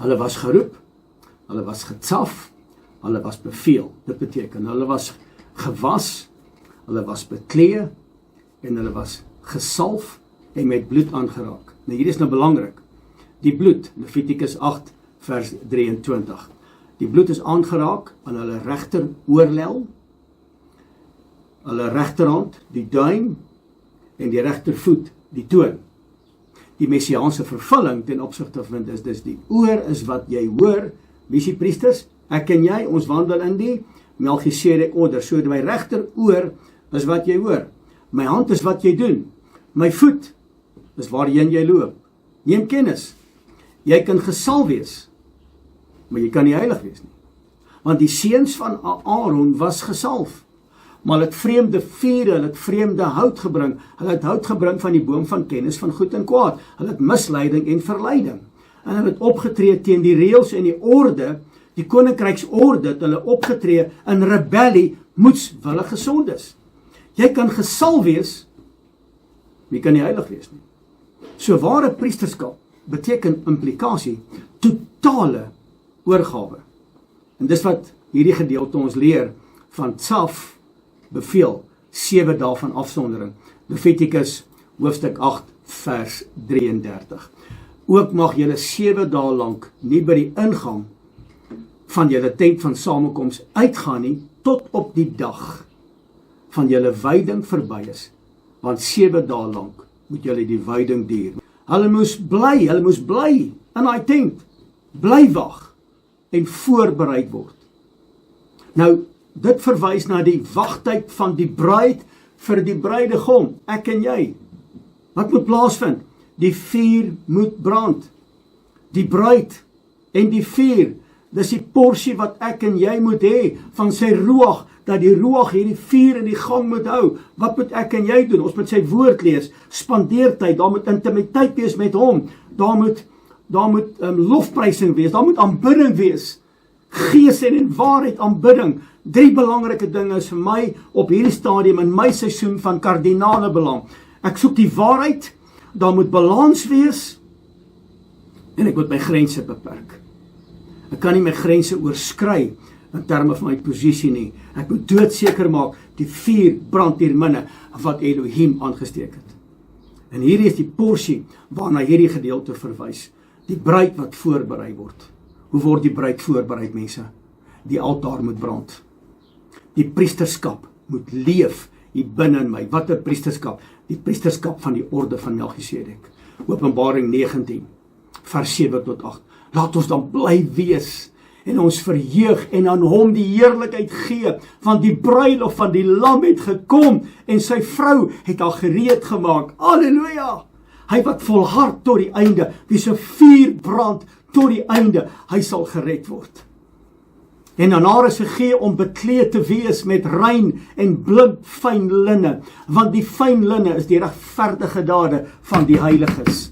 Hulle was geroep, hulle was getsaf, hulle was beveel. Dit beteken, hulle was gewas, hulle was beklee, en hulle was gesalf en met bloed aangeraak. Nou hier is nou belangrik. Die bloed, Levitikus 8 vers 23. Die bloed is aangeraak aan hulle regter oorlel, hulle regterhand, die duim, en die regtervoet, die toon. Die messiaanse vervulling ten opsigte van dit is dis die oor is wat jy hoor. Wie is die priesters? Ek en jy, ons wandel in die Melchisedek orde. So my regter oor is wat jy hoor. My hand is wat jy doen. My voet is waarheen jy loop. Neem kennis. Jy kan gesalf wees, maar jy kan nie heilig wees nie. Want die seuns van Aaron was gesalf, maar hulle het vreemde vure, hulle het vreemde hout gebring. Hulle het hout gebring van die boom van kennis van goed en kwaad. Hulle het misleiding en verleiding. En hulle het opgetree teen die reëls en die orde, die koninkryksorde, het hulle opgetree in rebellie, moedswillige sondes. Jy kan gesalf wees, maar jy kan nie heilig wees nie. So ware priesterskap beteken implikasie, totale oorgawe. En dis wat hierdie gedeelte ons leer van Tsaf, beveel, 7 dae van afsondering. Levitikus hoofstuk 8 vers 33. Ook mag julle 7 dae lank nie by die ingang van julle tent van samekoms uitgaan nie, tot op die dag van julle wyding verby is. Want 7 dae lank moet julle die wyding duur. Hulle moes bly in daai tent, bly wag en voorbereid word. Nou, dit verwys na die wagtyd van die bruid vir die bruidegom, ek en jy. Wat moet plaasvind? Die vuur moet brand. Die bruid en die vuur, dis die porsie wat ek en jy moet hê van sy ruach, dat die ruach hierdie vuur in die gang moet hou. Wat moet ek en jy doen? Ons moet sy woord lees, spandeer tyd, daar moet intimiteit wees met hom, daar moet lofprysing wees, daar moet aanbidding wees, gees en in waarheid aanbidding. 3 belangrike dinge is vir my op hierdie stadium in my seisoen van kardinale belang. Ek soek die waarheid, daar moet balans wees, en ek moet my grense beperk. Ek kan nie my grense oorskry in terme van my posisie nie. Ek moet doodseker maak, die vuur brand hier binne, wat Elohim aangesteek het. En hierdie is die porsie waarna hierdie gedeelte verwys. Die bruid wat voorberei word. Hoe word die bruid voorberei, mense? Die altaar moet brand. Die priesterskap moet leef hier binne in my. Wat 'n priesterskap? Die priesterskap van die orde van Melchisedek. Openbaring 19, vers 7 tot 8. Laat ons dan bly wees en ons verheug en aan hom die heerlikheid gee, want die bruilof van die lam het gekom en sy vrou het al gereed gemaak. Halleluja! Hy wat volhard tot die einde, wie se vuur brand tot die einde, hy sal gered word. En aan haar is gegee om bekleed te wees met rein en blink fyn linne, want die fyn linne is die regverdige dade van die heiliges.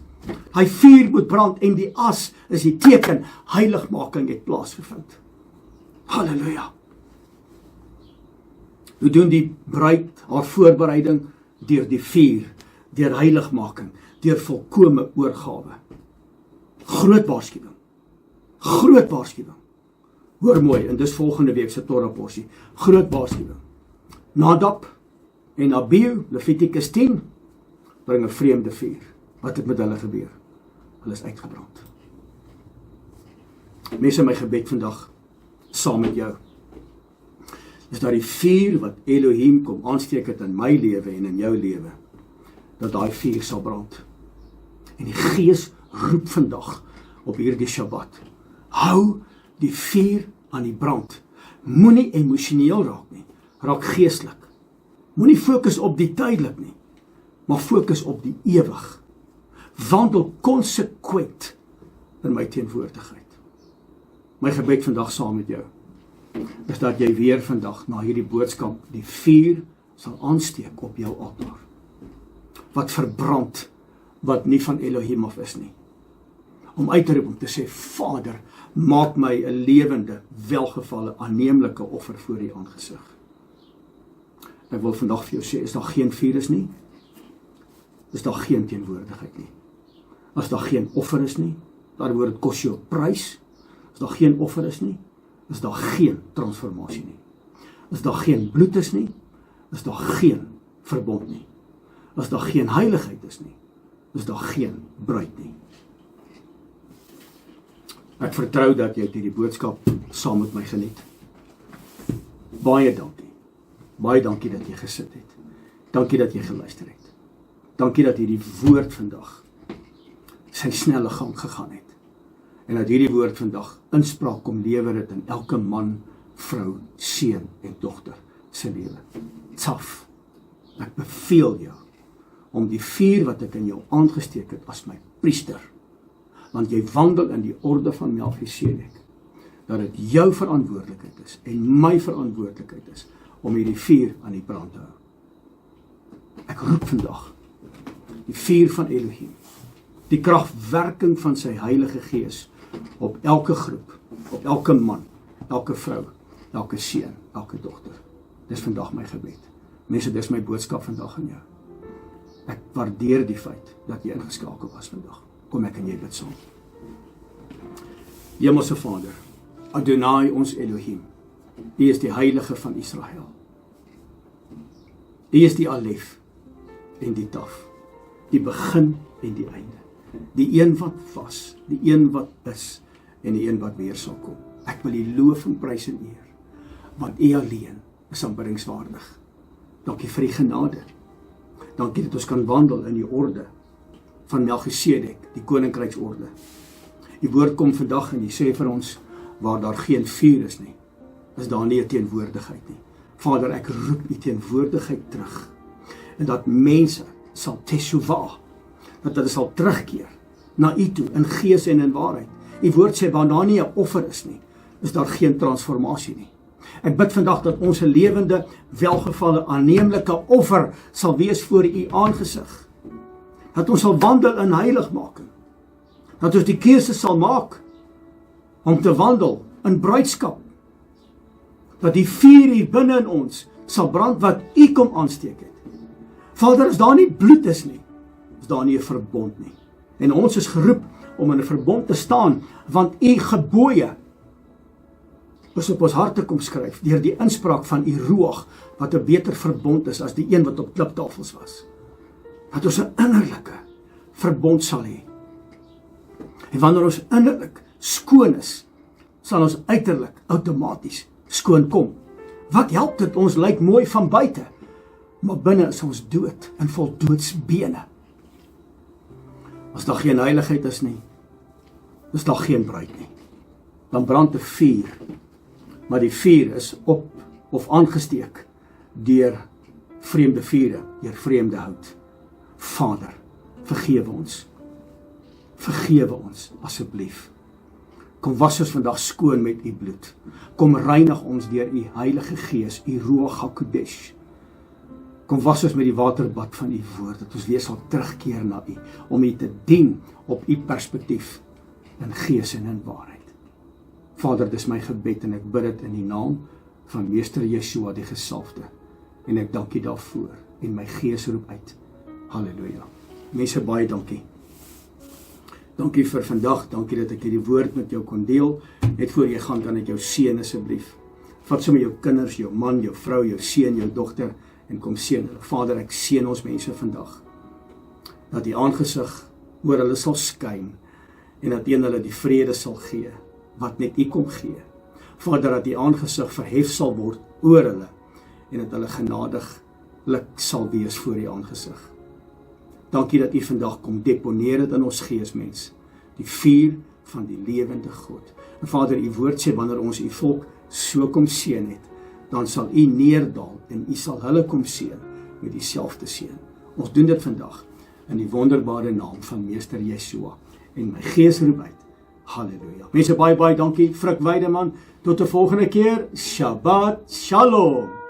Hy vuur moet brand en die as is die teken, heiligmaking het plaasgevind. Halleluja! Hoe doen die bruid haar voorbereiding? Deur die vuur, deur heiligmaking, deur volkome oorgawe. Groot waarskuwing. Groot waarskuwing. Hoor mooi, en dis volgende week se Torah porsie. Groot waarskuwing. Nadab en Abihu, Levitikus 10, bring 'n vreemde vuur. Wat het met hulle gebeur? Hulle is uitgebrand. Mense, my gebed vandag, saam met jou, is dat die vuur wat Elohim kom aansteek het in my lewe en in jou lewe, dat daai vuur sal brand. En die Gees roep vandag op hierdie Shabbat, hou die vuur aan die brand. Moenie emosioneel raak nie, raak geestelik. Moenie fokus op die tydelik nie, maar fokus op die ewig. Wandel konsekwent in my teenwoordigheid. My gebed vandag saam met jou, is dat jy weer vandag na hierdie boodskap die vuur sal aansteek op jou altaar. Wat verbrand, wat nie van Elohim af is nie. Om uit te roep om te sê, Vader, maak my 'n lewende, welgevalle, aanneemlike offer voor U aangesig. Ek wil vandag vir jou sê, is daar geen vuur is nie, is daar geen teenwoordigheid nie. As daar geen offer is nie, daaroor woord kos jou prys, as daar geen offer is nie, is daar geen transformasie nie. As daar geen bloed is nie, is daar geen verbond nie. As daar geen heiligheid is nie, is daar geen bruid nie. Ek vertrou dat jy hierdie boodskap saam met my geniet. Baie dankie. Baie dankie dat jy gesit het. Dankie dat jy geluister het. Dankie dat hierdie woord vandag sy snelle gang gegaan het. En dat hierdie woord vandag inspraak kom lewer het in elke man, vrou, seun en dogter se lewe. Tsaf. Ek beveel jou om die vuur wat ek in jou aangesteek het as my priester, want jy wandel in die orde van Melchisedek, dat dit jou verantwoordelikheid is en my verantwoordelikheid is om hierdie vuur aan die brand te hou. Ek roep vandag die vuur van Elohim, die kragwerking van sy Heilige Gees op elke groep, op elke man, elke vrou, elke seun, elke dogter. Dis vandag my gebed. Mense, dis my boodskap vandag aan jou. Ek waardeer die feit dat jy ingeskakel was vandag. Kom ek en jy bid saam. Hemelse Vader, Adonai ons Elohim, U is die Heilige van Israel. U is die Alef en die Taf, die begin en die einde. Die een wat was, die een wat is en die een wat weer sal kom. Ek wil U loof en prys en eer, want U alleen is aanbiddingswaardig. Dankie vir die genade. Dankie dat ons kan wandel in die orde van Melchisedek, die koninkryksorde. Die woord kom vandag en die sê vir ons, waar daar geen vuur is nie, is daar nie 'n teenwoordigheid nie. Vader, ek roep U teenwoordigheid terug, en dat mense sal teshuva, dat hulle sal terugkeer na U toe, in gees en in waarheid. U woord sê, waar daar nie 'n offer is nie, is daar geen transformasie nie. Ek bid vandag dat ons 'n lewende, welgevalle, aanneemlike offer sal wees voor U aangesig. Dat ons sal wandel in heiligmaking. Dat ons die keuse sal maak om te wandel in bruidskap. Dat die vuur hier binne in ons sal brand wat U kom aansteek het. Vader, as daar nie bloed is nie, is daar nie 'n verbond nie. En ons is geroep om in 'n verbond te staan, want U gebooie is op ons harte kom skryf, deur die inspraak van U Ruach, wat 'n beter verbond is as die een wat op kliptafels was. Dat ons 'n innerlike verbond sal hê. En wanneer ons innerlik skoon is, sal ons uiterlik outomaties skoon kom. Wat help dit? Ons lyk mooi van buite, maar binne is ons dood en vol doodsbene. As daar geen heiligheid is nie, is daar geen bruid nie. dan brand 'n vuur, maar die vuur is op of aangesteek deur vreemde vure, deur vreemde hout. Vader, vergewe ons asseblief. Kom was ons vandag skoon met u bloed. Kom reinig ons deur u Heilige Gees, u Ruach HaKodesh. Kom was ons met die waterbad van u woord, dat ons weer sal terugkeer na u, om u te dien op u perspektief, in gees en in waarheid. Vader, dis my gebed en ek bid dit in die naam van Meester Yeshua die Gesalfde. En ek dank u daarvoor, en my gees roep uit. Halleluja. Mense, baie dankie. Dankie vir vandag, dankie dat ek hierdie woord met jou kon deel. Net voor jy gaan, kan ek jou seën asseblief. Vat sommer jou kinders, jou man, jou vrou, jou seun, jou dogter, en kom seën hulle. Vader, ek seën ons mense vandag, dat die aangesig oor hulle sal skyn, en dat een hulle die vrede sal gee, wat net u kom gee. Vader, dat die aangesig verhef sal word oor hulle, en dat hulle genadiglik sal wees voor die aangesig. Dankie dat u vandag kom deponeer het in ons gees, mens, die vuur van die lewende God. En Vader, u woord sê, wanneer ons u volk so kom seën het, dan sal u neerdal, en u sal hulle kom seën, met dieselfde seën. Ons doen dit vandag, in die wonderbare naam van Meester Yeshua, en my gees roep uit, halleluja. Mense, baie dankie, Frik Weideman, tot die volgende keer, Shabbat Shalom.